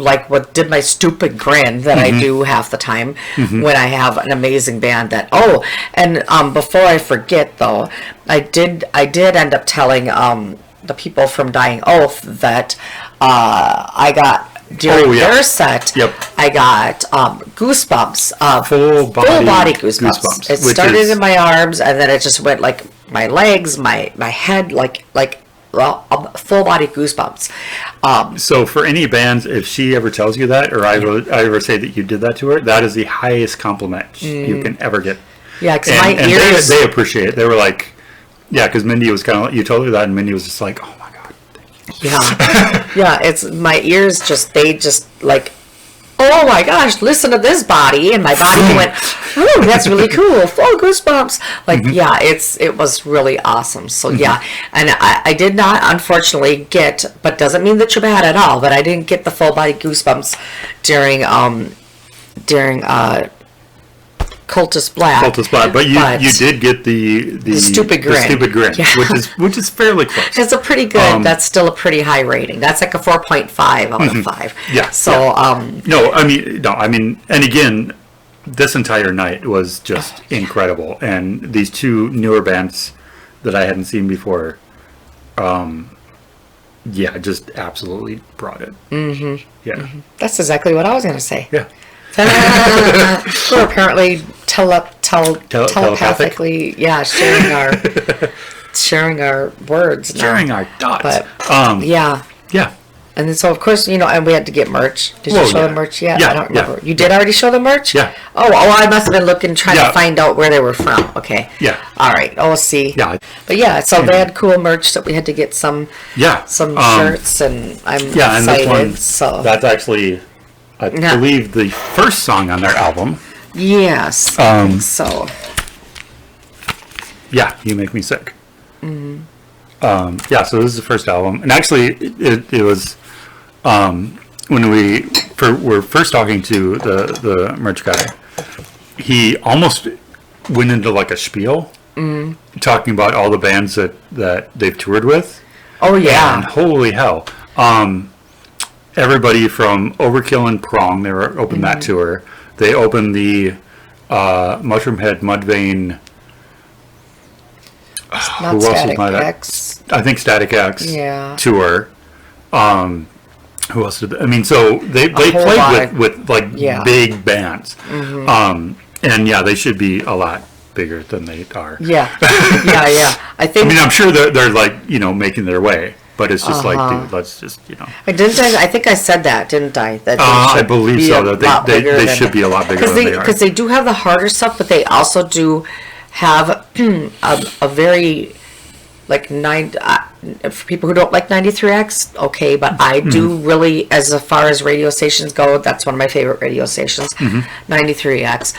did my stupid grin that I do half the time when I have an amazing band. Before I forget though, I did end up telling the people from Dying Oath that I got during their set. Yep. I got goosebumps, full body goosebumps. It started in my arms, and then it just went like my legs, my head, like full body goosebumps. So for any bands, if she ever tells you that, or I ever say that you did that to her, that is the highest compliment you can ever get. Yeah, because my ears... they appreciate it. They were like, yeah, because Mindy was kind of, you told her that, and Mindy was just like, oh my God, thank you. Yeah. Yeah, it's, my ears they just like, oh my gosh, listen to this body. And my body went, oh, that's really cool. Full goosebumps. Like, yeah, it was really awesome. So, yeah. And I did not, unfortunately, but doesn't mean that you're bad at all, but I didn't get the full body goosebumps during Cvltvs Black. Cvltvs Black, but you did get the stupid grin. The stupid grin, yeah. which is fairly close. It's a pretty good. That's still a pretty high rating. That's like a 4.5 out of 5. Yeah. So no, I mean, and again, this entire night was just incredible, and these two newer bands that I hadn't seen before, yeah, just absolutely brought it. Yeah. That's exactly what I was gonna say. Yeah. We're apparently telepathically, yeah, sharing our words, sharing our thoughts. But yeah. And then, so of course, and we had to get merch. Did you show the merch yet? Yeah, I don't remember. You did already show the merch? Yeah. Oh, I must have been trying to find out where they were from. Okay. Yeah. All right. Oh, see. Yeah. But yeah, so they had cool merch that we had to get some shirts, and I'm excited. And this one, that's actually, I believe, the first song on their album. Yes. So. Yeah, You Make Me Sick. Yeah, so this is the first album, and actually, it was when we were first talking to the merch guy. He almost went into like a spiel, talking about all the bands that they've toured with. Oh yeah, and holy hell! Everybody from Overkill and Prong, they were opened that tour. They opened the Mushroomhead, Mudvayne. Not who Static else was X. I think Static X tour. Who else did? I mean, so they played with like big bands, and yeah, they should be a lot bigger than they are. Yeah. I think. I mean, I'm sure they're like making their way. But it's just like, dude, let's just, I think I said that, didn't I? That I believe so. That they should be a lot bigger than they are. Because they do have the harder stuff, but they also do have a very, like, for people who don't like 93X, okay, but I do really, as far as radio stations go, that's one of my favorite radio stations, 93X.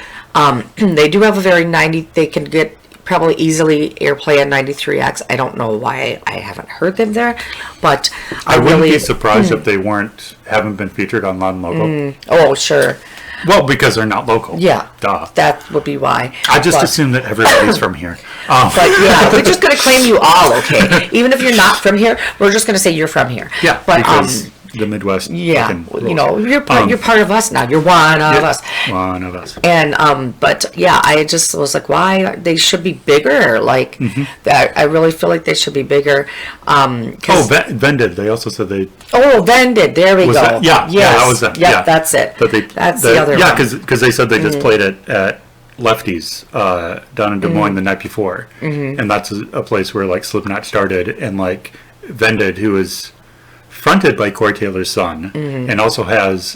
They do have a very they can get probably easily airplay at 93X. I don't know why I haven't heard them there, but I wouldn't be surprised if they haven't been featured on Loud and Local. Oh, sure. Well, because they're not local. Yeah. Duh. That would be why. I just assume that everybody's from here. But yeah, we're just going to claim you all, okay? Even if you're not from here, we're just going to say you're from here. Yeah, but because the Midwest. Yeah, you're part of us now. You're one of us. One of us. And but yeah, I just was like, why they should be bigger? Like that, I really feel like they should be bigger. Vended. They also said they. Oh, Vended. There we go. That? Yeah, that was them. Yeah, that's it. That's the other one. Yeah, because they said they just played it at Lefty's down in Des Moines the night before, and that's a place where like Slipknot started, and like Vended, who is fronted by Corey Taylor's son, and also has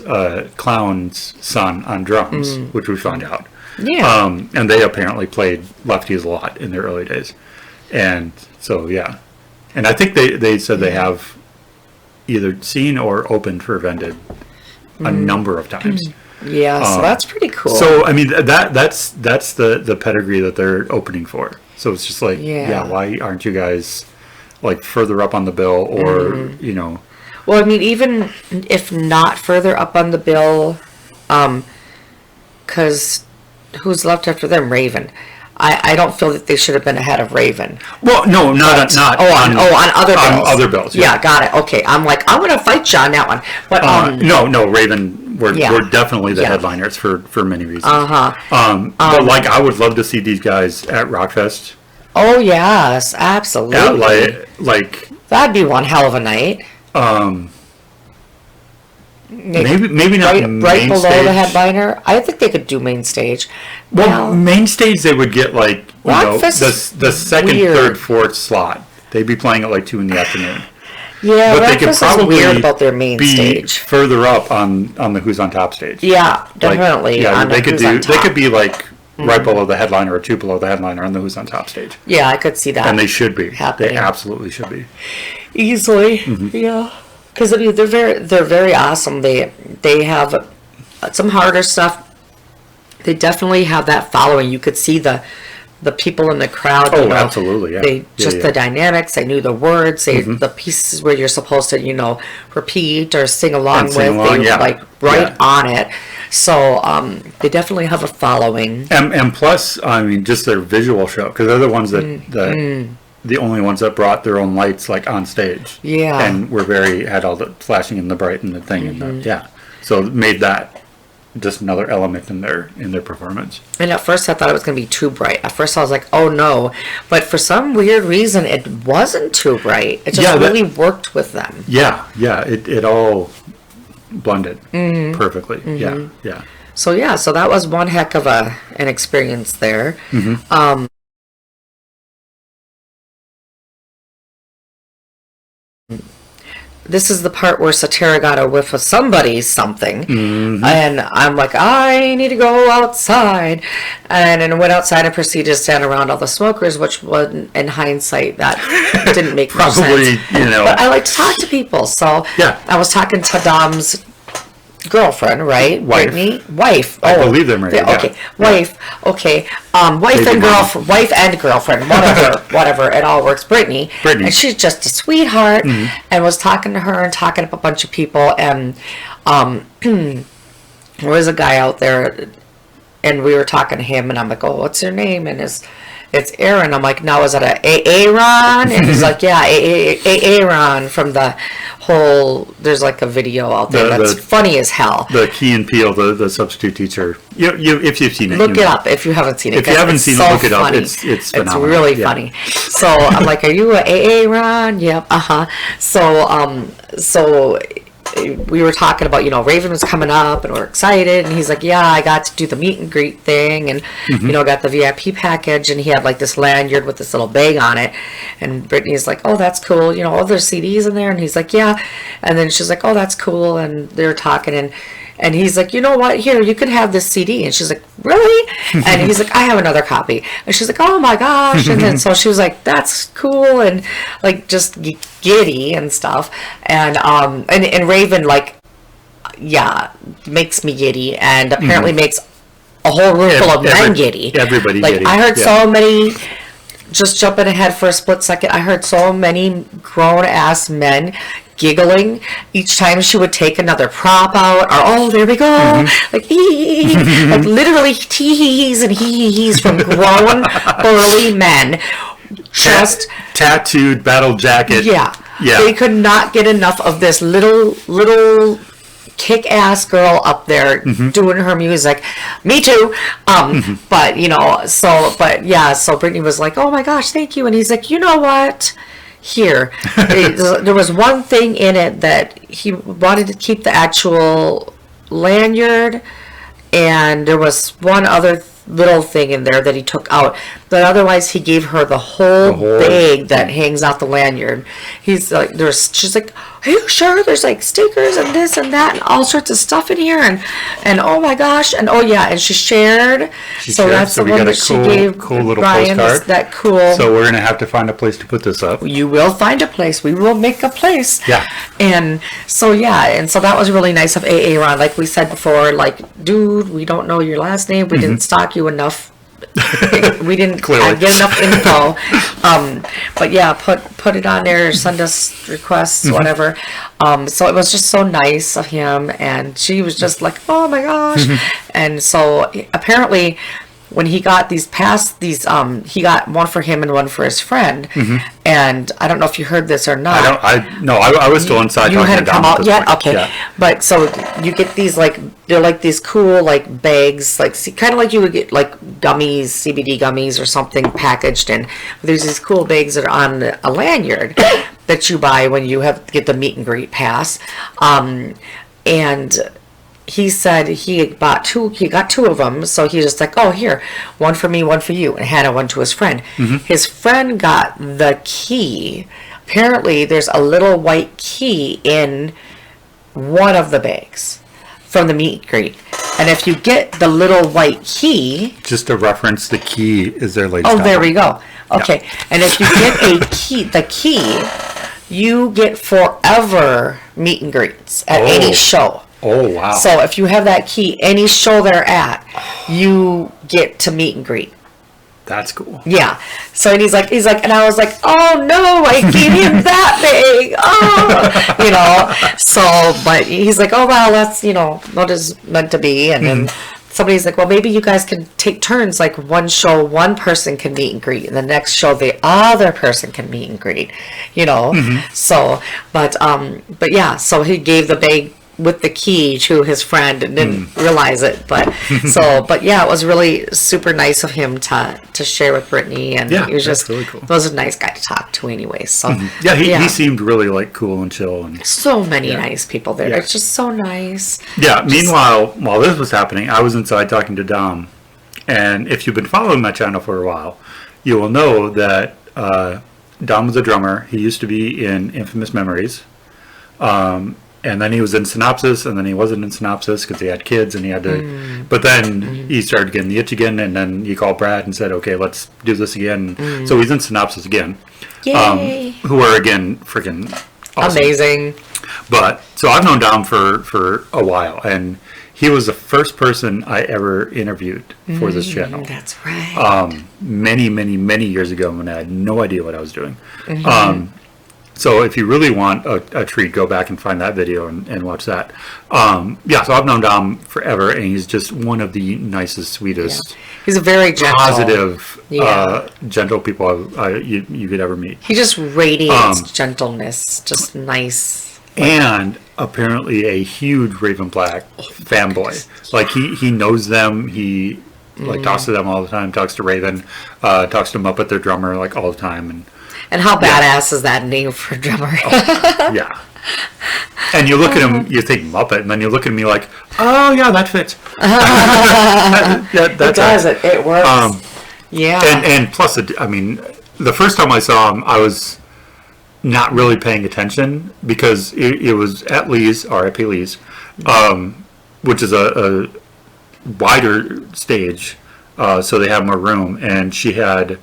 Clown's son on drums, which we found out. Yeah. And they apparently played Lefty's a lot in their early days. And so, yeah. And I think they said they have either seen or opened for Vended a number of times. Yeah, so that's pretty cool. So, I mean, that's the pedigree that they're opening for. So it's just like, why aren't you guys like further up on the bill or, Well, I mean, even if not further up on the bill, because who's left after them? Raven. I don't feel that they should have been ahead of Raven. Well, no, not on other bills. On other bills, yeah. Got it. Okay, I'm going to fight you on that one. But no, Raven. We're definitely the headliners for many reasons. But like, I would love to see these guys at Rockfest. Oh yes, absolutely. Like that'd be one hell of a night. Maybe not right below the headliner. I think they could do main stage. Well, main stage they would get like the second, third, fourth slot. they'd be playing at like 2 in the afternoon. Yeah, but they could probably weird about their main be stage. further up on the Who's on Top stage. Yeah, definitely. Like, they could be like right below the headliner or 2 below the headliner on the Who's on Top stage. Yeah, I could see that. And they should be. Happening. They absolutely should be. Easily, yeah. Because I mean, they're very awesome. They have some harder stuff. They definitely have that following. You could see the people in the crowd. Oh, absolutely, yeah. The dynamics. They knew the words. The pieces where you're supposed to, repeat or sing along with. They were like on it. So they definitely have a following. And plus, I mean, just their visual show, because they're the ones that the only ones that brought their own lights like on stage. Yeah. And had all the flashing and the bright and the thing and so it made that just another element in their performance. And at first I thought it was going to be too bright. At first I was like, oh no. But for some weird reason it wasn't too bright. It just really worked with them. Yeah. It all blended perfectly. Yeah. So that was one heck of an experience there. This is the part where Satara got a whiff of somebody's something. And I'm like, I need to go outside. And then I went outside and proceeded to stand around all the smokers, which was, in hindsight, that didn't make much sense. But I like to talk to people. So I was talking to Dom's girlfriend, right? Wife. I believe them, right? Okay, wife. Okay, wife and girlfriend. Whatever. It all works. Brittany, and she's just a sweetheart. And was talking to her and talking to a bunch of people. And there was a guy out there, and we were talking to him. And I'm like, oh, what's your name? And it's Aaron. I'm like, now is it Aaron? And he's like, yeah, Aaron from the whole. There's like a video out there that's funny as hell. The Key and Peele, the substitute teacher. If you've seen it, look it up. If you haven't seen it, if you haven't seen it, look it up. It's phenomenal. It's really funny. So I'm like, are you Aaron? Yep. So we were talking about, Raven was coming up and we're excited, and he's like, yeah, I got to do the meet and greet thing, and got the VIP package, and he had like this lanyard with this little bag on it, and Brittany's like, oh, that's cool, there's CDs in there, and he's like, yeah, and then she's like, oh, that's cool, and they're talking, and he's like, you know what, here, you can have this CD. And she's like, really? And he's like, I have another copy. And she's like, oh my gosh. And then so she was like, that's cool. And like just giddy and stuff. And Raven, like, makes me giddy, and apparently makes a whole room full of men giddy. Everybody like, giddy. I heard so many, just jumping ahead for a split second, I heard so many grown-ass men giggling each time she would take another prop out, or oh, there we go, like like literally tee-hees and hee-hees from grown burly men, just tattooed battle jacket. They could not get enough of this little kick-ass girl up there doing her music. Me too. But so Brittany was like, oh my gosh, thank you. And he's like, you know what, here, there was one thing in it that he wanted to keep the actual lanyard, and there was one other little thing in there that he took out, but otherwise he gave her the whole bag that hangs out the lanyard. He's like, she's like, are you sure there's like stickers and this and that and all sorts of stuff in here, and oh my gosh, and and she shared. That's the one that she gave cool little Brian. Postcard. That cool. So we're gonna have to find a place to put this up. You will find a place. We will make a place. Yeah. And so that was really nice of Aaron. Like we said before, like, dude, we don't know your last name. We didn't stalk you enough. We didn't get enough info. But put it on there, send us requests, whatever. So it was just so nice of him, and she was just like, oh my gosh. And so apparently when he got he got one for him and one for his friend. And I don't know if you heard this or not. I was still inside. You hadn't come out yet? Okay. Yeah. But so you get these, like, they're like these cool, like, bags, like, kind of like you would get, like, gummies, CBD gummies or something packaged in. There's these cool bags that are on a lanyard that you buy when you get the meet and greet pass. And he said he got two of them, so he was just like, oh, here, one for me, one for you, and handed one to his friend. His friend got the key. Apparently there's a little white key in one of the bags from the meet and greet, and if you get the little white key, just to reference, the key is their latest. Oh, there we go. Okay, and if you get the key, you get forever meet and greets at any show. Oh, wow. So if you have that key, any show they're at, you get to meet and greet. That's cool. Yeah. So and he's like, and I was like, oh no, I gave him that big. Oh, So, but he's like, oh well, that's what is meant to be. And then somebody's like, well, maybe you guys can take turns. Like one show, one person can meet and greet, and the next show, the other person can meet and greet. So, but yeah. So he gave the bag with the key to his friend and didn't realize it, but yeah, it was really super nice of him to share with Brittany, and he was just really cool. Was a nice guy to talk to anyway. So he seemed really like cool and chill, and so many nice people there. It's just so nice. Meanwhile, while this was happening, I was inside talking to Dom, and if you've been following my channel for a while, you will know that Dom was a drummer. He used to be in Infamous Memories. And then he was in Synopsis, and then he wasn't in Synopsis because he had kids and he had to. But then he started getting the itch again, and then he called Brad and said, "Okay, let's do this again." So he's in Synopsis again. Yay! Who are again freaking awesome. Amazing. But so I've known Dom for a while, and he was the first person I ever interviewed for this channel. That's right. Many years ago when I had no idea what I was doing. So if you really want a treat, go back and find that video and watch that. So I've known Dom forever, and he's just one of the nicest, sweetest, he's a very gentle, positive, gentle people you could ever meet. He just radiates gentleness, just nice. And apparently a huge Raven Black fanboy. Like he knows them. He talks to them all the time. Talks to Raven. Talks to Muppet, their drummer, like all the time. And how badass is that name for a drummer? Yeah. And you look at him, you think Muppet, and then you look at me like, oh yeah, that fits. That does. It works. And plus, the first time I saw him, I was not really paying attention because it was at Lee's, R.I.P. Lee's, which is a wider stage, so they have more room, and she had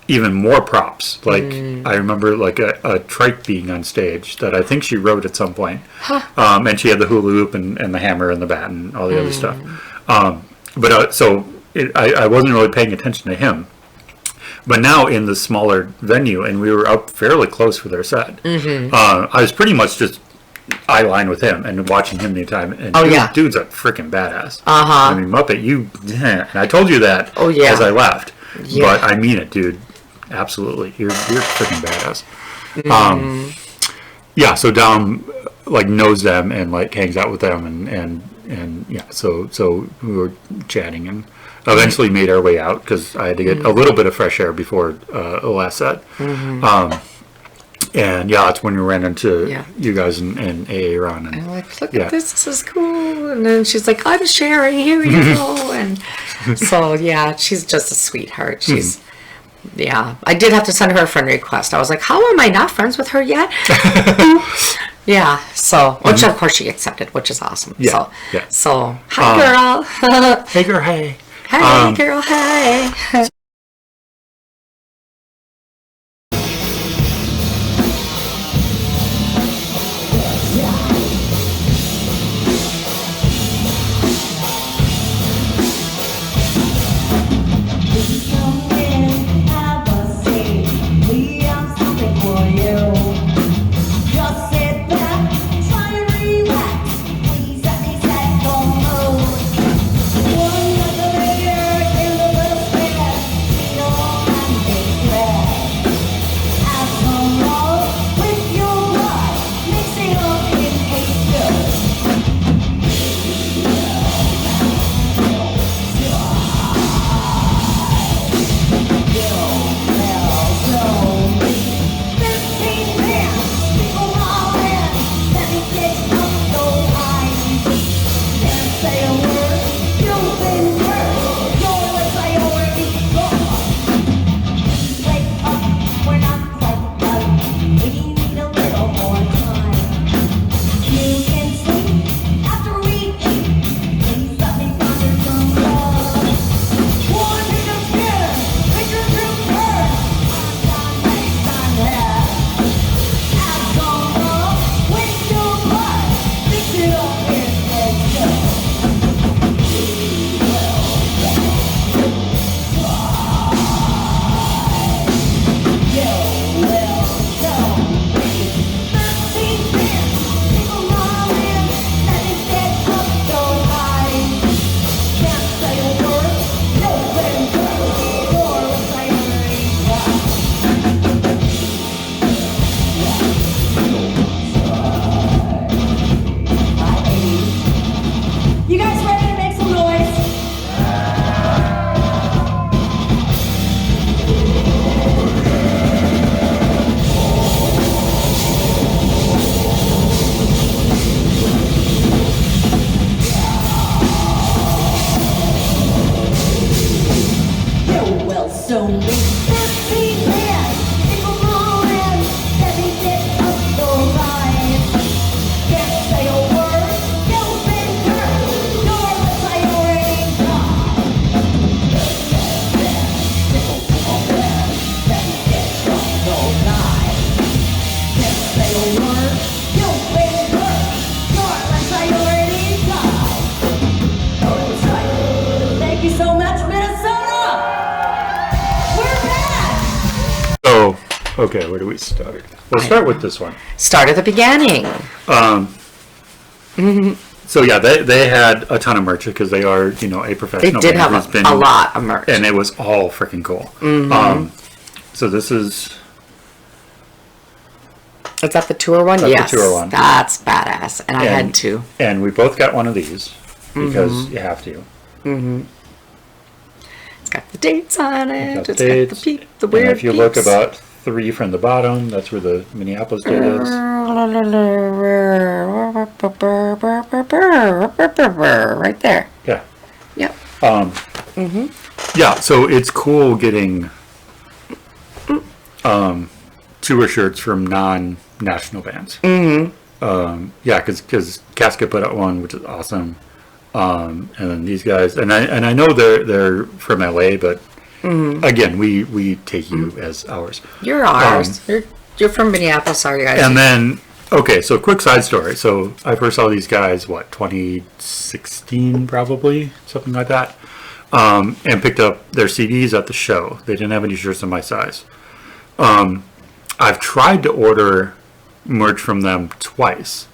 even more props. Like I remember like a trike being on stage that I think she wrote at some point. And she had the hula hoop and the hammer and the bat and all the other stuff. I wasn't really paying attention to him. But now in the smaller venue, and we were up fairly close for their set, I was pretty much just eye line with him and watching him the entire time. And dude's a freaking badass. I mean, Muppet, and I told you that as I left. But I mean it, dude. Absolutely, you're freaking badass. So Dom like knows them and like hangs out with them and so we were chatting and eventually made our way out because I had to get a little bit of fresh air before the last set. And that's when we ran into you guys and AA Ron. And I'm like, look at this is cool. And then she's like, I'm sharing, here you go. And so she's just a sweetheart. She's I did have to send her a friend request. I was like, how am I not friends with her yet? So which of course she accepted, which is awesome. So hi girl. Hey girl, hey. Hey girl, hey. Okay, where do we start? We'll start with this one. Start at the beginning. So yeah, they had a ton of merch because they are, a professional. They did have a lot of merch, and it was all freaking cool. So this is. Is that the tour one? That's the tour one. That's badass, and I had two. And we both got one of these because you have to. It's got the dates on it. It's got the weird. And if you look about 3 from the bottom, that's where the Minneapolis date is. Right there. Yeah. Yep. Yeah, so it's cool getting tour shirts from non-national bands. Yeah, because Casket put out one, which is awesome. And then these guys, and I know they're from LA, but again, we take you as ours. You're ours. You're from Minneapolis, are you guys? And then, okay, so quick side story. So I first saw these guys, 2016 probably, something like that, and picked up their CDs at the show. They didn't have any shirts in my size. I've tried to order merch from them twice,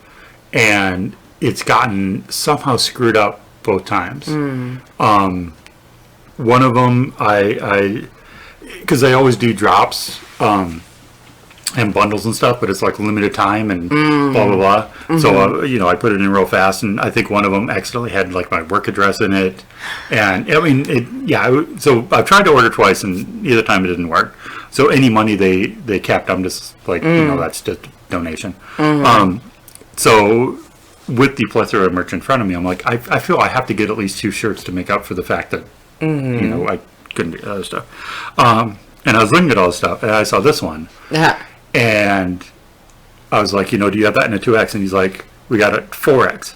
and it's gotten somehow screwed up both times. One of them, because they always do drops and bundles and stuff, but it's like limited time and blah blah blah. So I put it in real fast, and I think one of them accidentally had like my work address in it, and I mean so I've tried to order twice, and either time it didn't work. So any money they kept, I'm just like that's just a donation. So with the plethora of merch in front of me, I'm like, I feel I have to get at least 2 shirts to make up for the fact that I couldn't do other stuff. And I was looking at all this stuff, and I saw this one. Yeah. And I was like, do you have that in a 2X? And he's like, we got a 4X.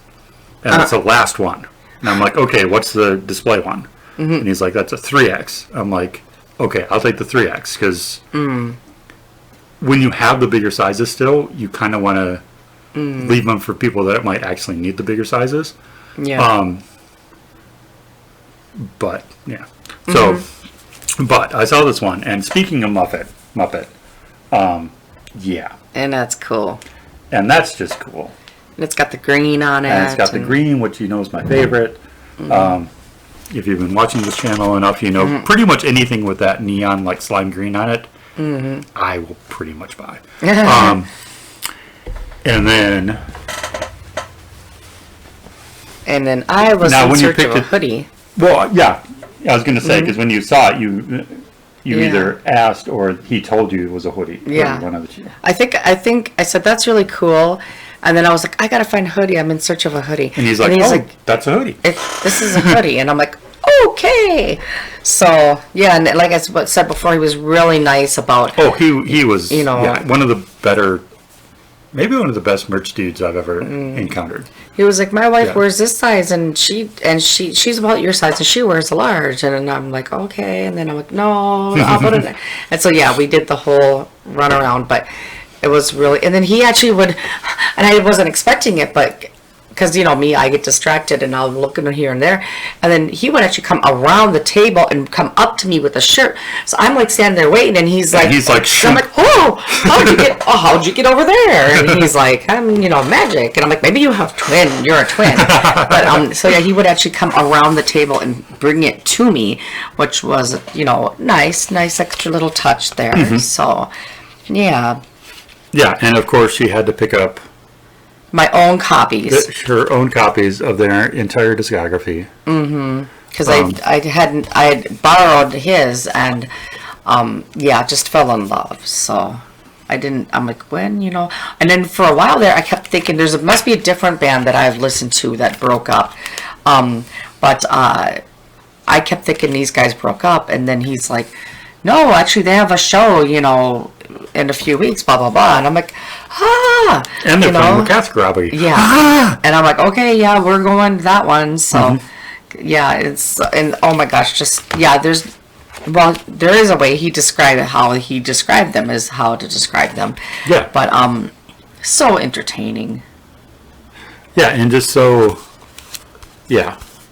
And it's the last one. And I'm like, okay, what's the display one? And he's like, that's a 3X. I'm like, okay, I'll take the 3X. Because when you have the bigger sizes still, you kind of want to leave them for people that might actually need the bigger sizes. Yeah. But, yeah. So, but I saw this one. And speaking of Muppet. Yeah. And that's cool. And that's just cool. And it's got the green on it. And it's got the green, which is my favorite. If you've been watching this channel enough, pretty much anything with that neon, like slime green on it, I will pretty much buy. And then I was in search of a hoodie. Well, yeah. I was going to say, because when you saw it, you either asked or he told you it was a hoodie. Yeah. One of the two. I think I said, that's really cool. And then I was like, I got to find a hoodie. I'm in search of a hoodie. And he's like, that's a hoodie. This is a hoodie. And I'm like, okay. So, yeah. And like I said before, he was really nice about. Oh, he was, one of the better, maybe one of the best merch dudes I've ever encountered. He was like, my wife wears this size, and she's about your size, and she wears a large. And I'm like, okay. And then I'm like, no, I'll put it. And so we did the whole run around, but it was really. And then he actually would, and I wasn't expecting it, but because me, I get distracted and I'll look in here and there, and then he would actually come around the table and come up to me with a shirt. So I'm like standing there waiting, and he's like, I'm like, oh, how'd you get over there? And he's like, I'm magic, and I'm like, maybe you're a twin, but so he would actually come around the table and bring it to me, which was nice extra little touch there. So yeah, and of course she had to pick up my own copies. Her own copies of their entire discography. Because I had borrowed his, and just fell in love. So I'm like, when, and then for a while there I kept thinking must be a different band that I've listened to that broke up. But I kept thinking these guys broke up, and then he's like, no, actually they have a show, in a few weeks, blah blah blah. And I'm like, and they're playing the Casket Robbery. And I'm like, okay, we're going to that one. So it's, and oh my gosh, there is a way he described it, how he described them is how to describe them. But so entertaining. And just so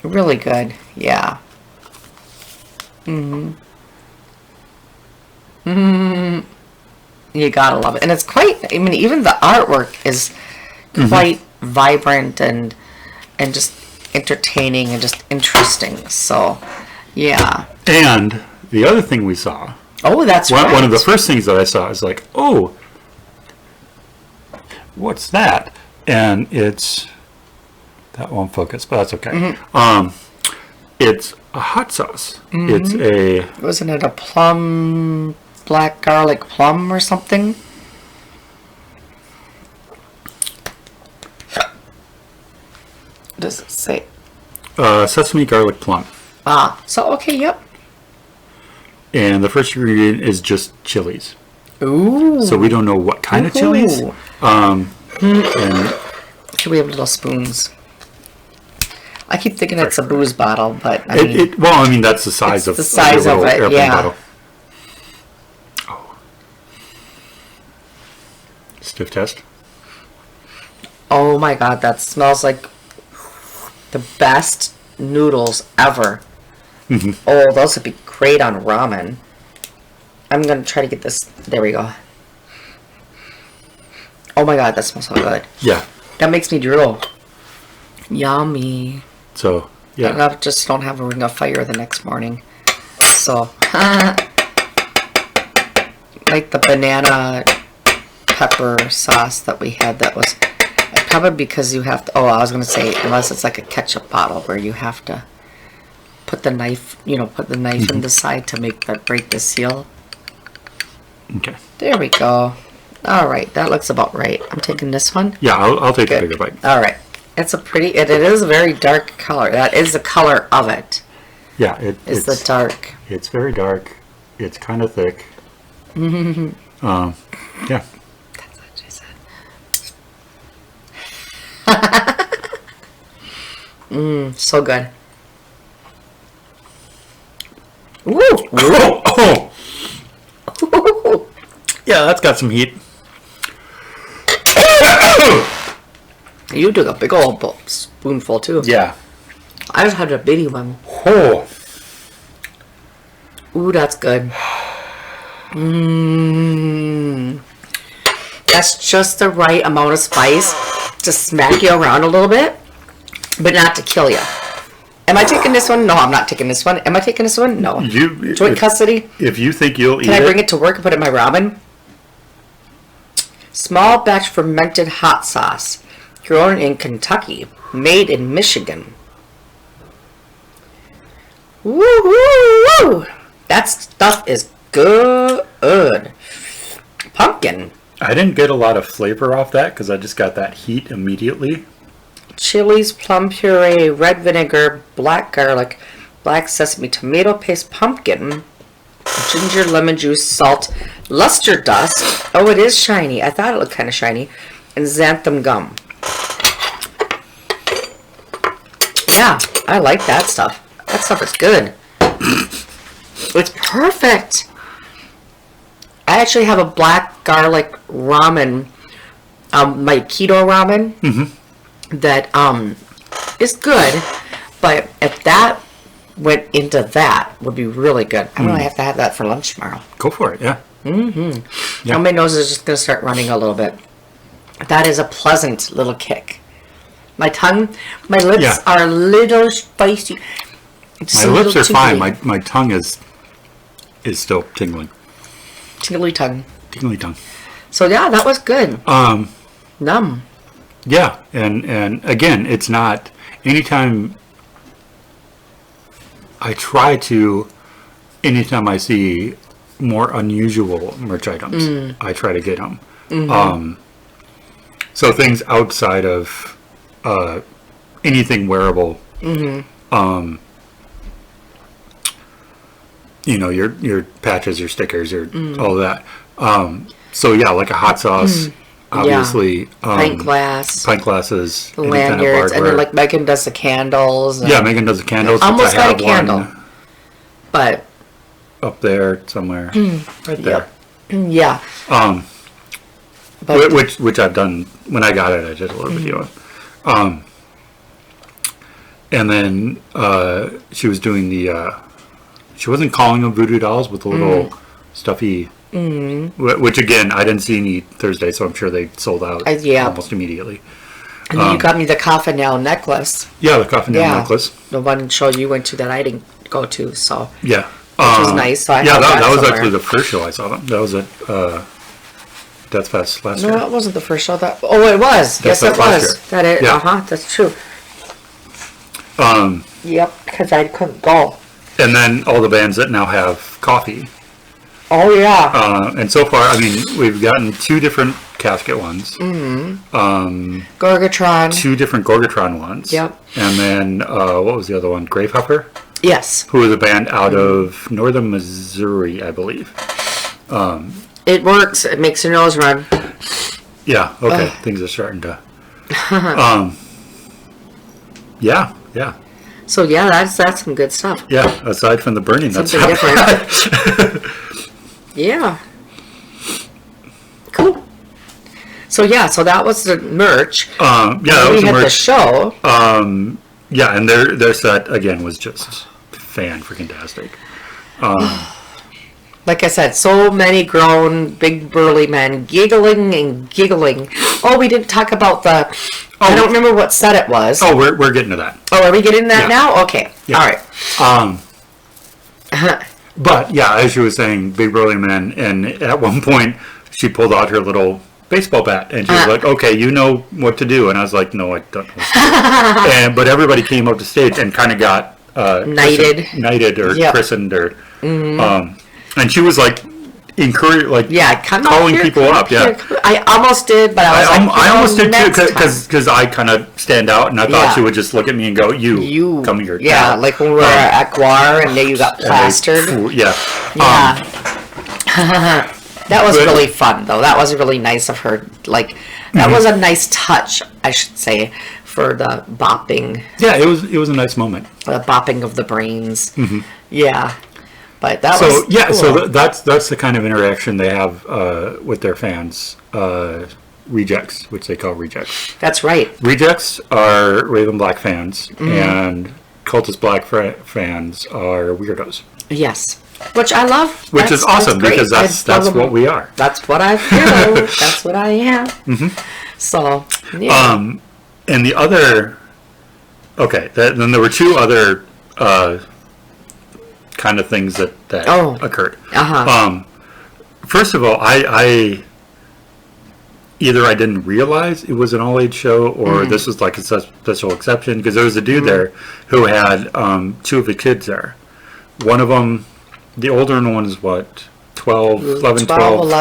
really good. You gotta love it. And it's quite, I mean, even the artwork is quite vibrant and just entertaining and just interesting. So, yeah. And the other thing we saw. Oh, that's right. One of the first things that I saw is like, oh, what's that? And that won't focus, but that's okay. It's a hot sauce. It's Wasn't it a plum, black garlic plum or something? What does it say? Sesame garlic plum. So, okay, yep. And the first ingredient is just chilies. Ooh. So we don't know what kind of chilies. And should we have little spoons? I keep thinking it's a booze bottle, but I mean, that's the size of the size of of it. airplane Yeah. bottle. Oh. Stiff test. Oh my god, that smells like the best noodles ever. Oh, those would be great on ramen. I'm gonna try to get this. There we go. Oh my god, that smells so good. Yeah. That makes me drool. Yummy. So, yeah. And I just don't have a ring of fire the next morning. So, like the banana pepper sauce that we had, that was probably because you have to, I was going to say, unless it's like a ketchup bottle where you have to put the knife, put the knife in the side to break the seal. Okay. There we go. All right, that looks about right. I'm taking this one. Yeah, I'll take a bigger bite. All right. It's a pretty, it is a very dark color. That is the color of it. Yeah, it's the dark. It's very dark. It's kind of thick. Yeah. That's what she said. So good. Woo! Oh! Yeah, that's got some heat. You took a big old spoonful too. Yeah. I just had a bitty one. Oh. Ooh, that's good. That's just the right amount of spice to smack you around a little bit, but not to kill you. Am I taking this one? No, I'm not taking this one. Am I taking this one? No. Joint custody? If you think you'll eat it. Can I bring it to work and put it in my ramen? Small batch fermented hot sauce. Grown in Kentucky. Made in Michigan. Woo woo woo! That stuff is good. Pumpkin. I didn't get a lot of flavor off that because I just got that heat immediately. Chilies, plum puree, red vinegar, black garlic, black sesame, tomato paste, pumpkin, ginger, lemon juice, salt, luster dust. Oh, it is shiny. I thought it looked kind of shiny. And xanthan gum. Yeah, I like that stuff. That stuff is good. It's perfect. I actually have a black garlic ramen, my keto ramen, that is good, but if that went into that, would be really good. I'm going to have that for lunch tomorrow. Go for it, yeah. Yeah. Yeah. My nose is just going to start running a little bit. That is a pleasant little kick. My lips are a little spicy. My lips are fine. My tongue is still tingling. Tingly tongue. Tingly tongue. So yeah, that was good. Numb. Yeah, and again, it's not anytime I try to. Anytime I see more unusual merch items, I try to get them. So things outside of anything wearable. Your patches, your stickers, your all of that. So yeah, like a hot sauce, obviously. Pint glass. Pint glasses. The lanyards, and then like Megan does the candles. Yeah, Megan does the candles. Almost got a candle, but up there somewhere, right there. Yeah. But which I've done when I got it. I did a little video of. And then she was doing the. She wasn't calling them voodoo dolls with the little stuffy Which again, I didn't see any Thursday, so I'm sure they sold out almost immedietely. And then you got me the coffin nail necklace. Yeah, the coffin nail necklace. The one show you went to that I didn't go to, so. Yeah. Which was nice. So that was actually the first show I saw them. That was at Death Fest last year. No, it wasn't the first show. It was. Yes, it was. That is. That's true. Yep, because I couldn't go. And then all the bands that now have coffee. Oh, yeah. And so far, I mean, we've gotten 2 different Casket ones. Gorgatron. 2 different Gorgatron ones. Yep. And then, what was the other one? Gravehopper? Yes. Who is a band out of northern Missouri, I believe. It works. It makes your nose run. Yeah, okay. Things are starting to... yeah. So, yeah, that's some good stuff. Yeah, aside from the burning, something different. Yeah. Cool. So that was the merch. That we was the had merch. The show. Yeah, and their set again was just fan-freaking-tastic. Like I said, so many grown, big burly men giggling and giggling. Oh, we didn't talk about the. I don't remember what set it was. Oh, we're getting to that. Oh, are we getting to that now? Okay. Yeah. All right. But yeah, as she was saying, big burly men, and at one point she pulled out her little baseball bat, and she was like, "Okay, you know what to do," and I was like, "No, I don't know." But everybody came up to stage and kind of got knighted or christened or, and she was like calling people up. Yeah, I almost did, but I almost did too because I kind of stand out, and I thought she would just look at me and go, "You come here." Yeah, like when we were at Guar and then you got plastered. That was really fun, though. That was really nice of her. Like that was a nice touch, I should say, for the bopping. Yeah, it was a nice moment. The bopping of the brains. Yeah. But that was cool. So that's the kind of interaction they have with their fans. Rejects, which they call rejects. That's right. Rejects are Raven Black fans, and Cvltvs Black fans are weirdos. Yes, which I love. Which is awesome because that's what we are. That's what I feel. That's what I am. So yeah. And the other, then there were 2 other. Kind of things that occurred. First of all, I either I didn't realize it was an all-age show, or this was like a special exception, because there was a dude there who had 2 of the kids there. One of them, the older one was what, 11,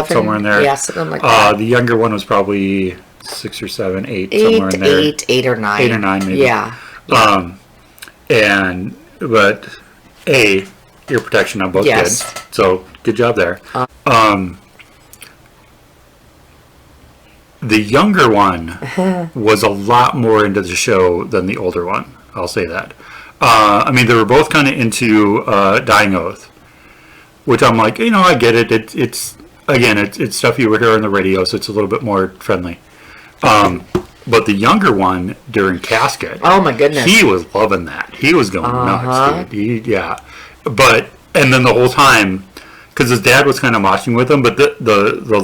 somewhere in there. Yeah, something like that. The younger one was probably 6 or 7, 8, somewhere in there. 8 or 9. 8 or 9, maybe. Yeah. But ear protection on both kids. So good job there. The younger one was a lot more into the show than the older one. I'll say that. I mean, they were both kind of into Dying Oath, which I'm like, I get it. It's stuff you would hear on the radio, so it's a little bit more friendly. But the younger one during Casket, oh my goodness, he was loving that. He was going nuts, dude. And then the whole time, because his dad was kind of watching with him, but the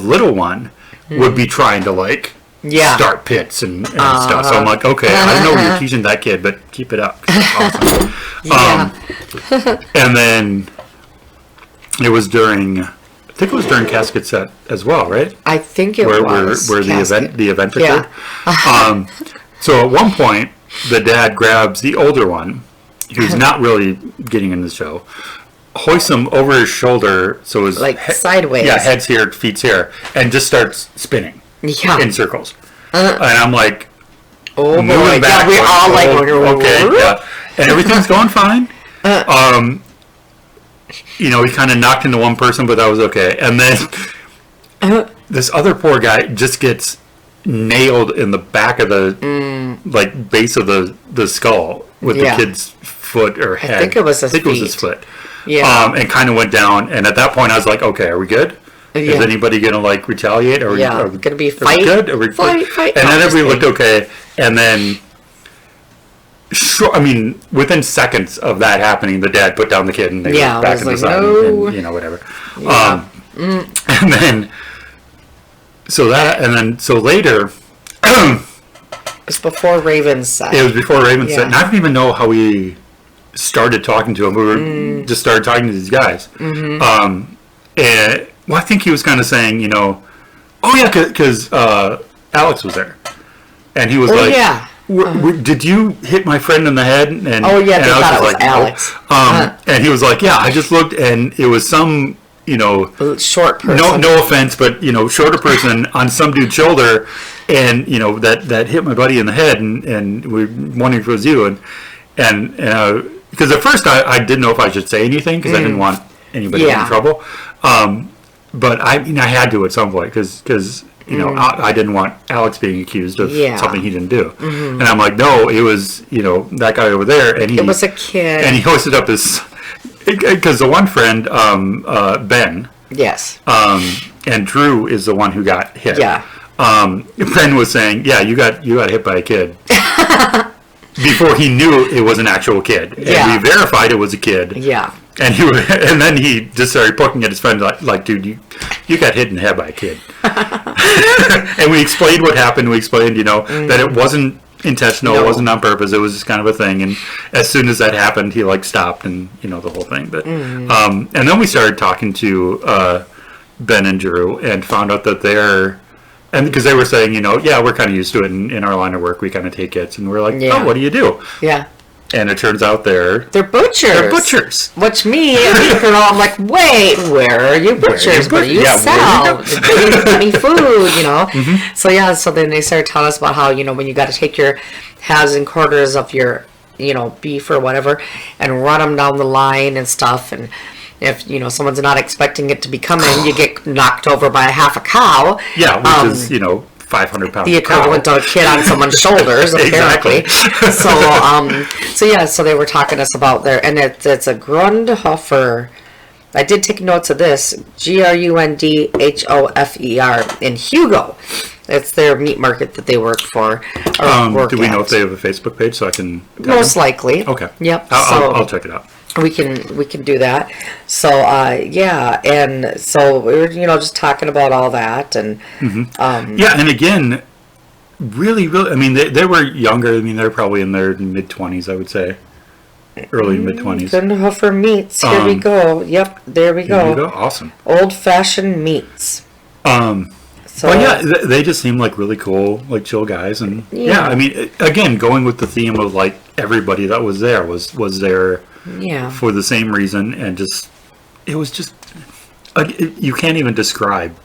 little one would be trying to start pits and stuff. So I'm like, okay, I don't know what you're teaching that kid, but keep it up. That's awesome. And then it was during. I think it was during Casket set as well, right? I think it was. Where the event occurred. So at one point, the dad grabs the older one, who's not really getting in the show, hoists him over his shoulder, so his sideways. Yeah, head's here, feet's here, and just starts spinning in circles. And I'm like, oh moving boy! back, we all okay, yeah, and everything's going fine. He kind of knocked into one person, but that was okay. And then this other poor guy just gets nailed in the back of the base of the skull with the kid's foot or head. I think it was his foot. Yeah. And kind of went down. And at that point, I was like, okay, are we good? Is anybody gonna retaliate? Are we gonna be fight? Good? Are we fight? And then everybody looked okay. And then. Within seconds of that happening, the dad put down the kid and they were back in the sun, and whatever. And then, so later, it was before Raven's set. It was before Raven's set. And I don't even know how we started talking to him. We were just started talking to these guys. And, I think he was kind of saying, oh yeah, because Alex was there. And he was did you hit my friend in the head? And, they thought it was Alex. No. And he was like, yeah, I just looked, and it was some, short person. No offense, but, shorter person on some dude's shoulder, and, that hit my buddy in the head, and we were wondering if it was you. And because at first I didn't know if I should say anything, because I didn't want anybody in trouble. But I had to at some point, because I didn't want Alex being accused of something he didn't do. And I'm like, no, it was, that guy over there. And it was a kid. And he hoisted up his, because the one friend, Ben. Yes. And Drew is the one who got hit. Yeah. Ben was saying, yeah, you got hit by a kid. Before he knew it was an actual kid. And we verified it was a kid. Yeah. And then he just started poking at his friend like, dude, you got hit in the head by a kid. And we explained what happened. We explained, that it wasn't intentional. No. It wasn't on purpose. It was just kind of a thing. And as soon as that happened, he stopped and, the whole thing. But and then we started talking to Ben and Drew and found out that and because they were saying, we're kind of used to it in our line of work. We kind of take hits. And we're like, oh, what do you do? Yeah. And it turns out they're butchers. They're butchers. Which I'm like, wait, where are you butchers? What do you sell? Funny food, So then they started telling us about how, when you got to take your halves and quarters of your, beef or whatever, and run them down the line and stuff. And if, someone's not expecting it to be coming, you get knocked over by half a cow. Yeah, which is, 500 pounds. The equivalent of a kid on someone's shoulders, apparently. So they were talking to us about and it's a Grundhofer. I did take notes of this. Grundhofer in Hugo. It's their meat market that they work for. Do we know if they have a Facebook page so I can? Most likely. Okay. Yep. I'll check it out. We can do that. So and so we were just talking about all that and and again, really, I mean they were younger. I mean they're probably in their mid-20s, I would say, early mid-20s. Grundhofer meats. Here we go. Yep, there we go. There you go. Awesome. Old-fashioned meats. They just seem like really cool, like chill guys, and I mean, again, going with the theme of like everybody that was there was there. Yeah. For the same reason, and it was just you can't even describe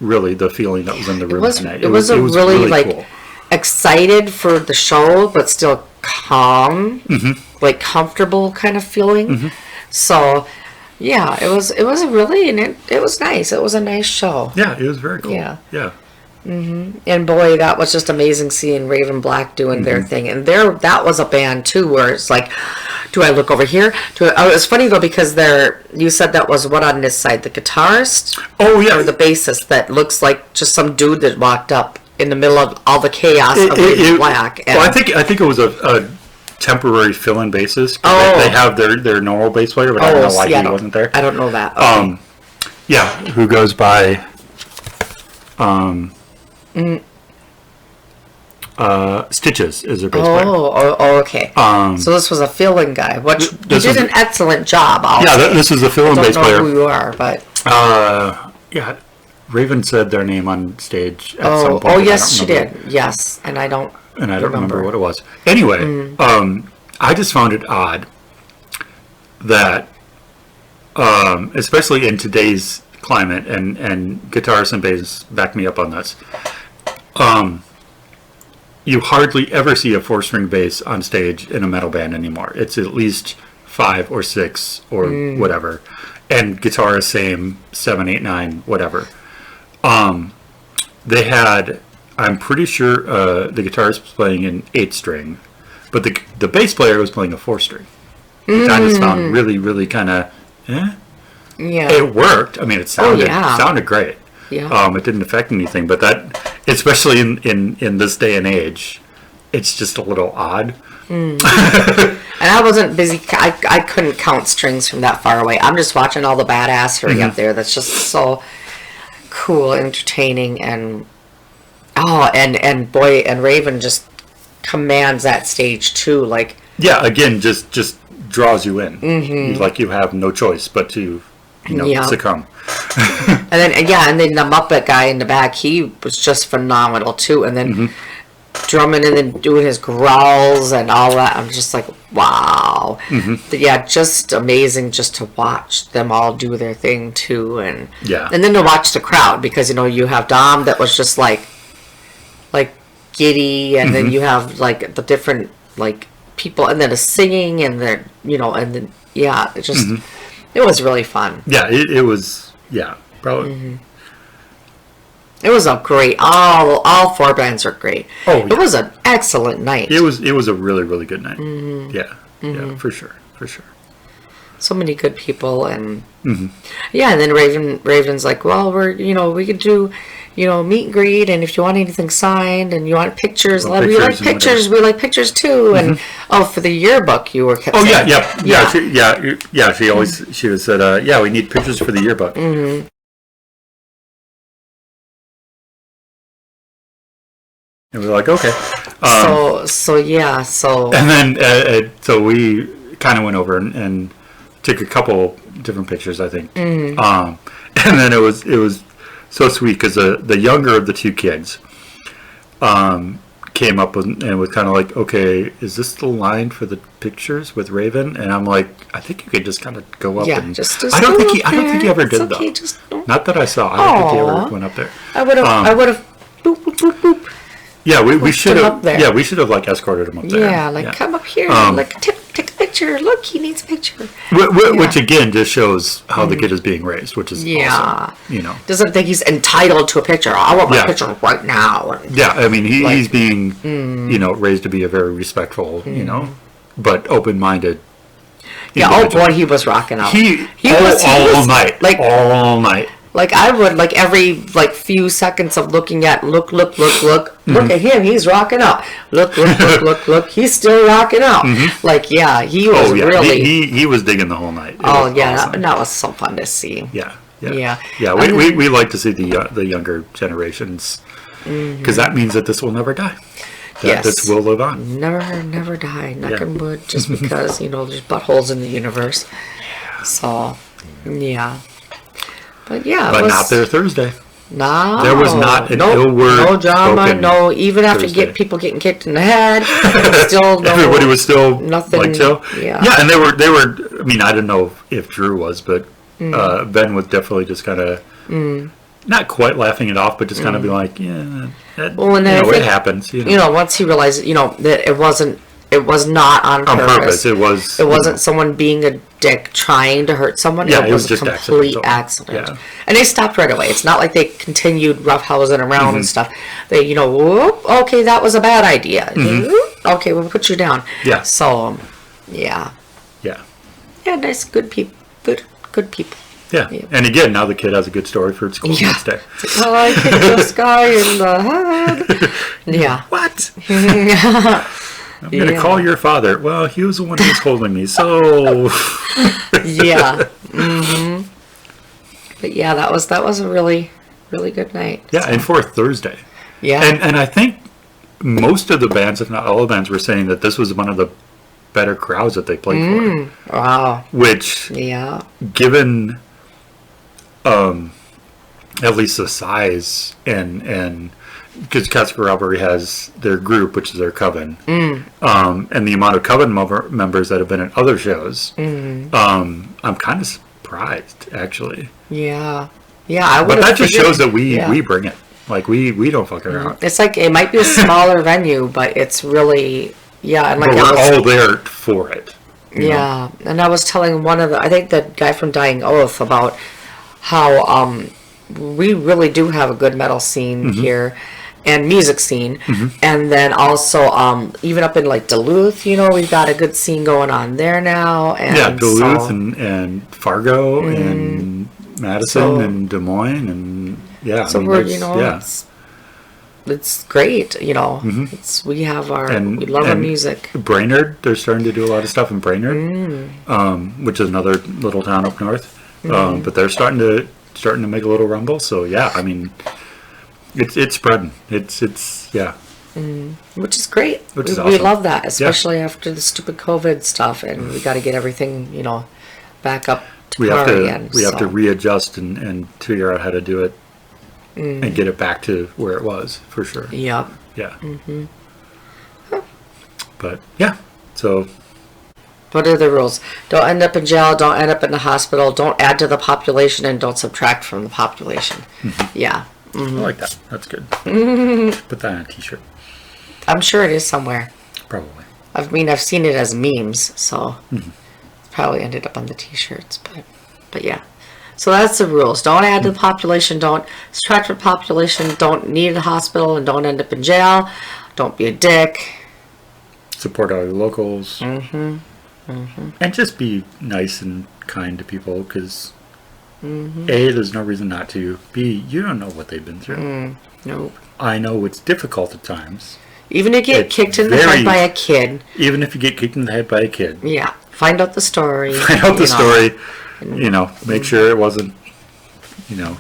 really the feeling that was in the room tonight. It was really cool. Excited for the show, but still calm, like comfortable kind of feeling. So, yeah, it was really, and it was nice. It was a nice show. Yeah, it was very cool. Yeah. And boy, that was just amazing seeing Raven Black doing their thing. And that was a band too, where it's like, do I look over here? It's funny though, because you said that was what on this side, the guitarist? Oh yeah, or the bassist that looks like just some dude that walked up in the middle of all the chaos of Raven Black. Well, I think it was a temporary fill-in bassist. They have their normal bass player, but I don't know why he wasn't there. I don't know that. Okay. Who goes by Stitches is their bass player. Oh, okay. So this was a fill-in guy, which you did an excellent job. This is a fill-in bass player. I don't know who you are, but Raven said their name on stage at some point. Oh, yes, she did. Yes, and I don't remember what it was. Anyway, I just found it odd that, especially in today's climate, and guitarists and bass back me up on this, you hardly ever see a 4-string bass on stage in a metal band anymore. It's at least 5 or 6 or whatever, and guitar is same 7, 8, 9, whatever. They had, I'm pretty sure the guitarist was playing an 8-string, but the bass player was playing a 4-string, which I just found really, really kind of Yeah. It worked. I mean, it sounded great. Yeah. It didn't affect anything, but that, especially in this day and age, it's just a little odd. And I wasn't busy. I couldn't count strings from that far away. I'm just watching all the badassery up there. That's just so cool, entertaining, and boy, and Raven just commands that stage too. Like, yeah, again, just draws you in. Like you have no choice but to, succumb. and then the Muppet guy in the back, he was just phenomenal too. And then drumming and then doing his growls and all that. I'm just like, wow. Yeah, just amazing just to watch them all do their thing too. And then to watch the crowd, because you have Dom that was just like giddy, and then you have like the different like people, and then the singing, and then and then it was really fun. Yeah, it was. Yeah, probably. It was a great. All four bands are great. Oh, yeah. It was an excellent night. It was a really, really good night. Yeah, for sure. So many good people, and and then Raven's like, well, we could do meet and greet, and if you want anything signed and you want pictures, we like pictures. We like pictures too. And for the yearbook, you were kept saying. She always said, we need pictures for the yearbook. And we were like, okay. And then so we kind of went over and took a couple different pictures, I think. And then it was so sweet because the younger of the two kids came up and was kind of like, okay, is this the line for the pictures with Raven? And I'm like, I think you could just kind of go up and just I don't think he ever did okay, though. Not that I saw. I don't think he ever went up there. I would have boop boop boop boop. Yeah, we should have. Yeah, we should have like escorted him up there. Yeah, come up here, take a picture. Look, he needs a picture. Which again just shows how the kid is being raised, which is awesome. Doesn't think he's entitled to a picture. I want my picture right now. Yeah, I mean he's being raised to be a very respectful, but open-minded. Yeah. Oh boy, he was rocking out. He was all night. Like I would every few seconds of looking at look at him, he's rocking out. Look, he's still rocking out. He was really he was digging the whole night. Awesome. that was so fun to see. Yeah. We like to see the younger generations because that means that this will never die. This will live on. Never die. Knock on wood. Just because there's buttholes in the universe. So But not there Thursday. No, there was not an ill word. No drama. No, even after people getting kicked in the head, still everybody was still nothing. Chill. Yeah, and they were. I mean, I don't know if Drew was, but Ben was definitely just kind of not quite laughing it off, but just kind of being like, it happens. Once he realized, that it was not on purpose. It wasn't someone being a dick trying to hurt someone. Yeah, it was just a complete accident. Yeah. And they stopped right away. It's not like they continued roughhousing around and stuff. They, whoop, okay, that was a bad idea. Okay, we'll put you down. Yeah. So, yeah. Yeah, nice, good people. Good people. Yeah. And again, now the kid has a good story for school next day. I kicked this guy in the head. Yeah. What? I'm going to call your father. Well, he was the one who was holding me, so... Yeah. But yeah, that was a really, really good night. Yeah, and for Thursday. Yeah. And I think most of the bands, if not all the bands, were saying that this was one of the better crowds that they played for. Wow. Which, given at least the size and because Casket Robbery has their group, which is their coven, and the amount of coven members that have been at other shows, I'm kind of surprised, actually. Yeah, but that just shows that we bring it. Like we don't fuck around. It's like it might be a smaller venue, but it's really and like we're all there for it. Yeah, and I was telling I think the guy from Dying Oath about how we really do have a good metal scene here. And music scene, and then also even up in like Duluth, we've got a good scene going on there now. And Duluth and Fargo and Madison and Des Moines and so we're it's great, you know. We have we love our music. Brainerd, they're starting to do a lot of stuff in Brainerd, which is another little town up north. But they're starting to make a little rumble. So yeah, I mean, it's spreading. It's yeah. Which is great. Which is we awesome. love that, especially after the stupid COVID stuff, and we got to get everything, you know, back up to par again. We have to readjust and figure out how to do it and get it back to where it was, for sure. Yep. Yeah. But yeah, so. What are the rules? Don't end up in jail. Don't end up in the hospital. Don't add to the population, and don't subtract from the population. Yeah. I like that. That's good. Put that on a t-shirt. I'm sure it is somewhere. Probably. I mean, I've seen it as memes, so it's probably ended up on the t-shirts. But yeah. So that's the rules. Don't add to the population. Don't subtract from population. Don't need a hospital, and don't end up in jail. Don't be a dick. Support our locals. And just be nice and kind to people, because A, there's no reason not to. B, you don't know what they've been through. Nope. I know it's difficult at times. Even if you get kicked in the head by a kid. Even if you get kicked in the head by a kid. Yeah. Find out the story. Find out the story. You know, make sure it wasn't, you know.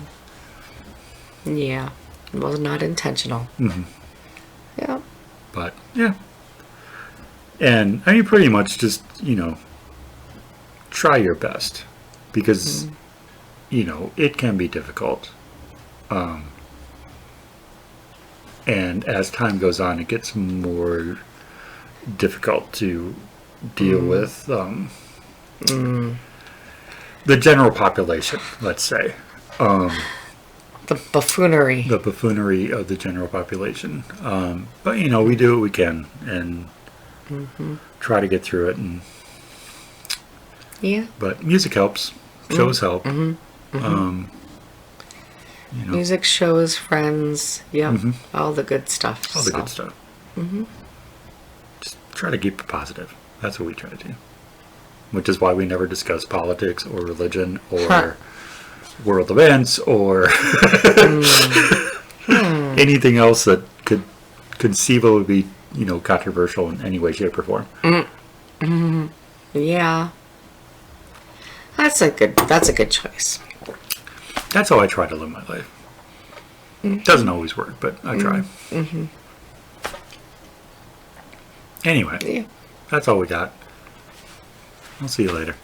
Yeah. It was not intentional. Yeah. But, yeah. And, I mean, pretty much just, you know, try your best. Because, you know, it can be difficult. And as time goes on, it gets more difficult to deal with the general population, let's say. The buffoonery. The buffoonery of the general population. But, you know, we do what we can and try to get through it. And yeah. But music helps. Shows help. You know. Music, shows, friends, all the good stuff. All the good stuff. Just try to keep it positive. That's what we try to do. Which is why we never discuss politics or religion or world events or anything else that could conceivably be, you know, controversial in any way, shape, or form. Yeah. That's a good choice. That's how I try to live my life. Doesn't always work, but I try. Anyway, that's all we got. I'll see you later.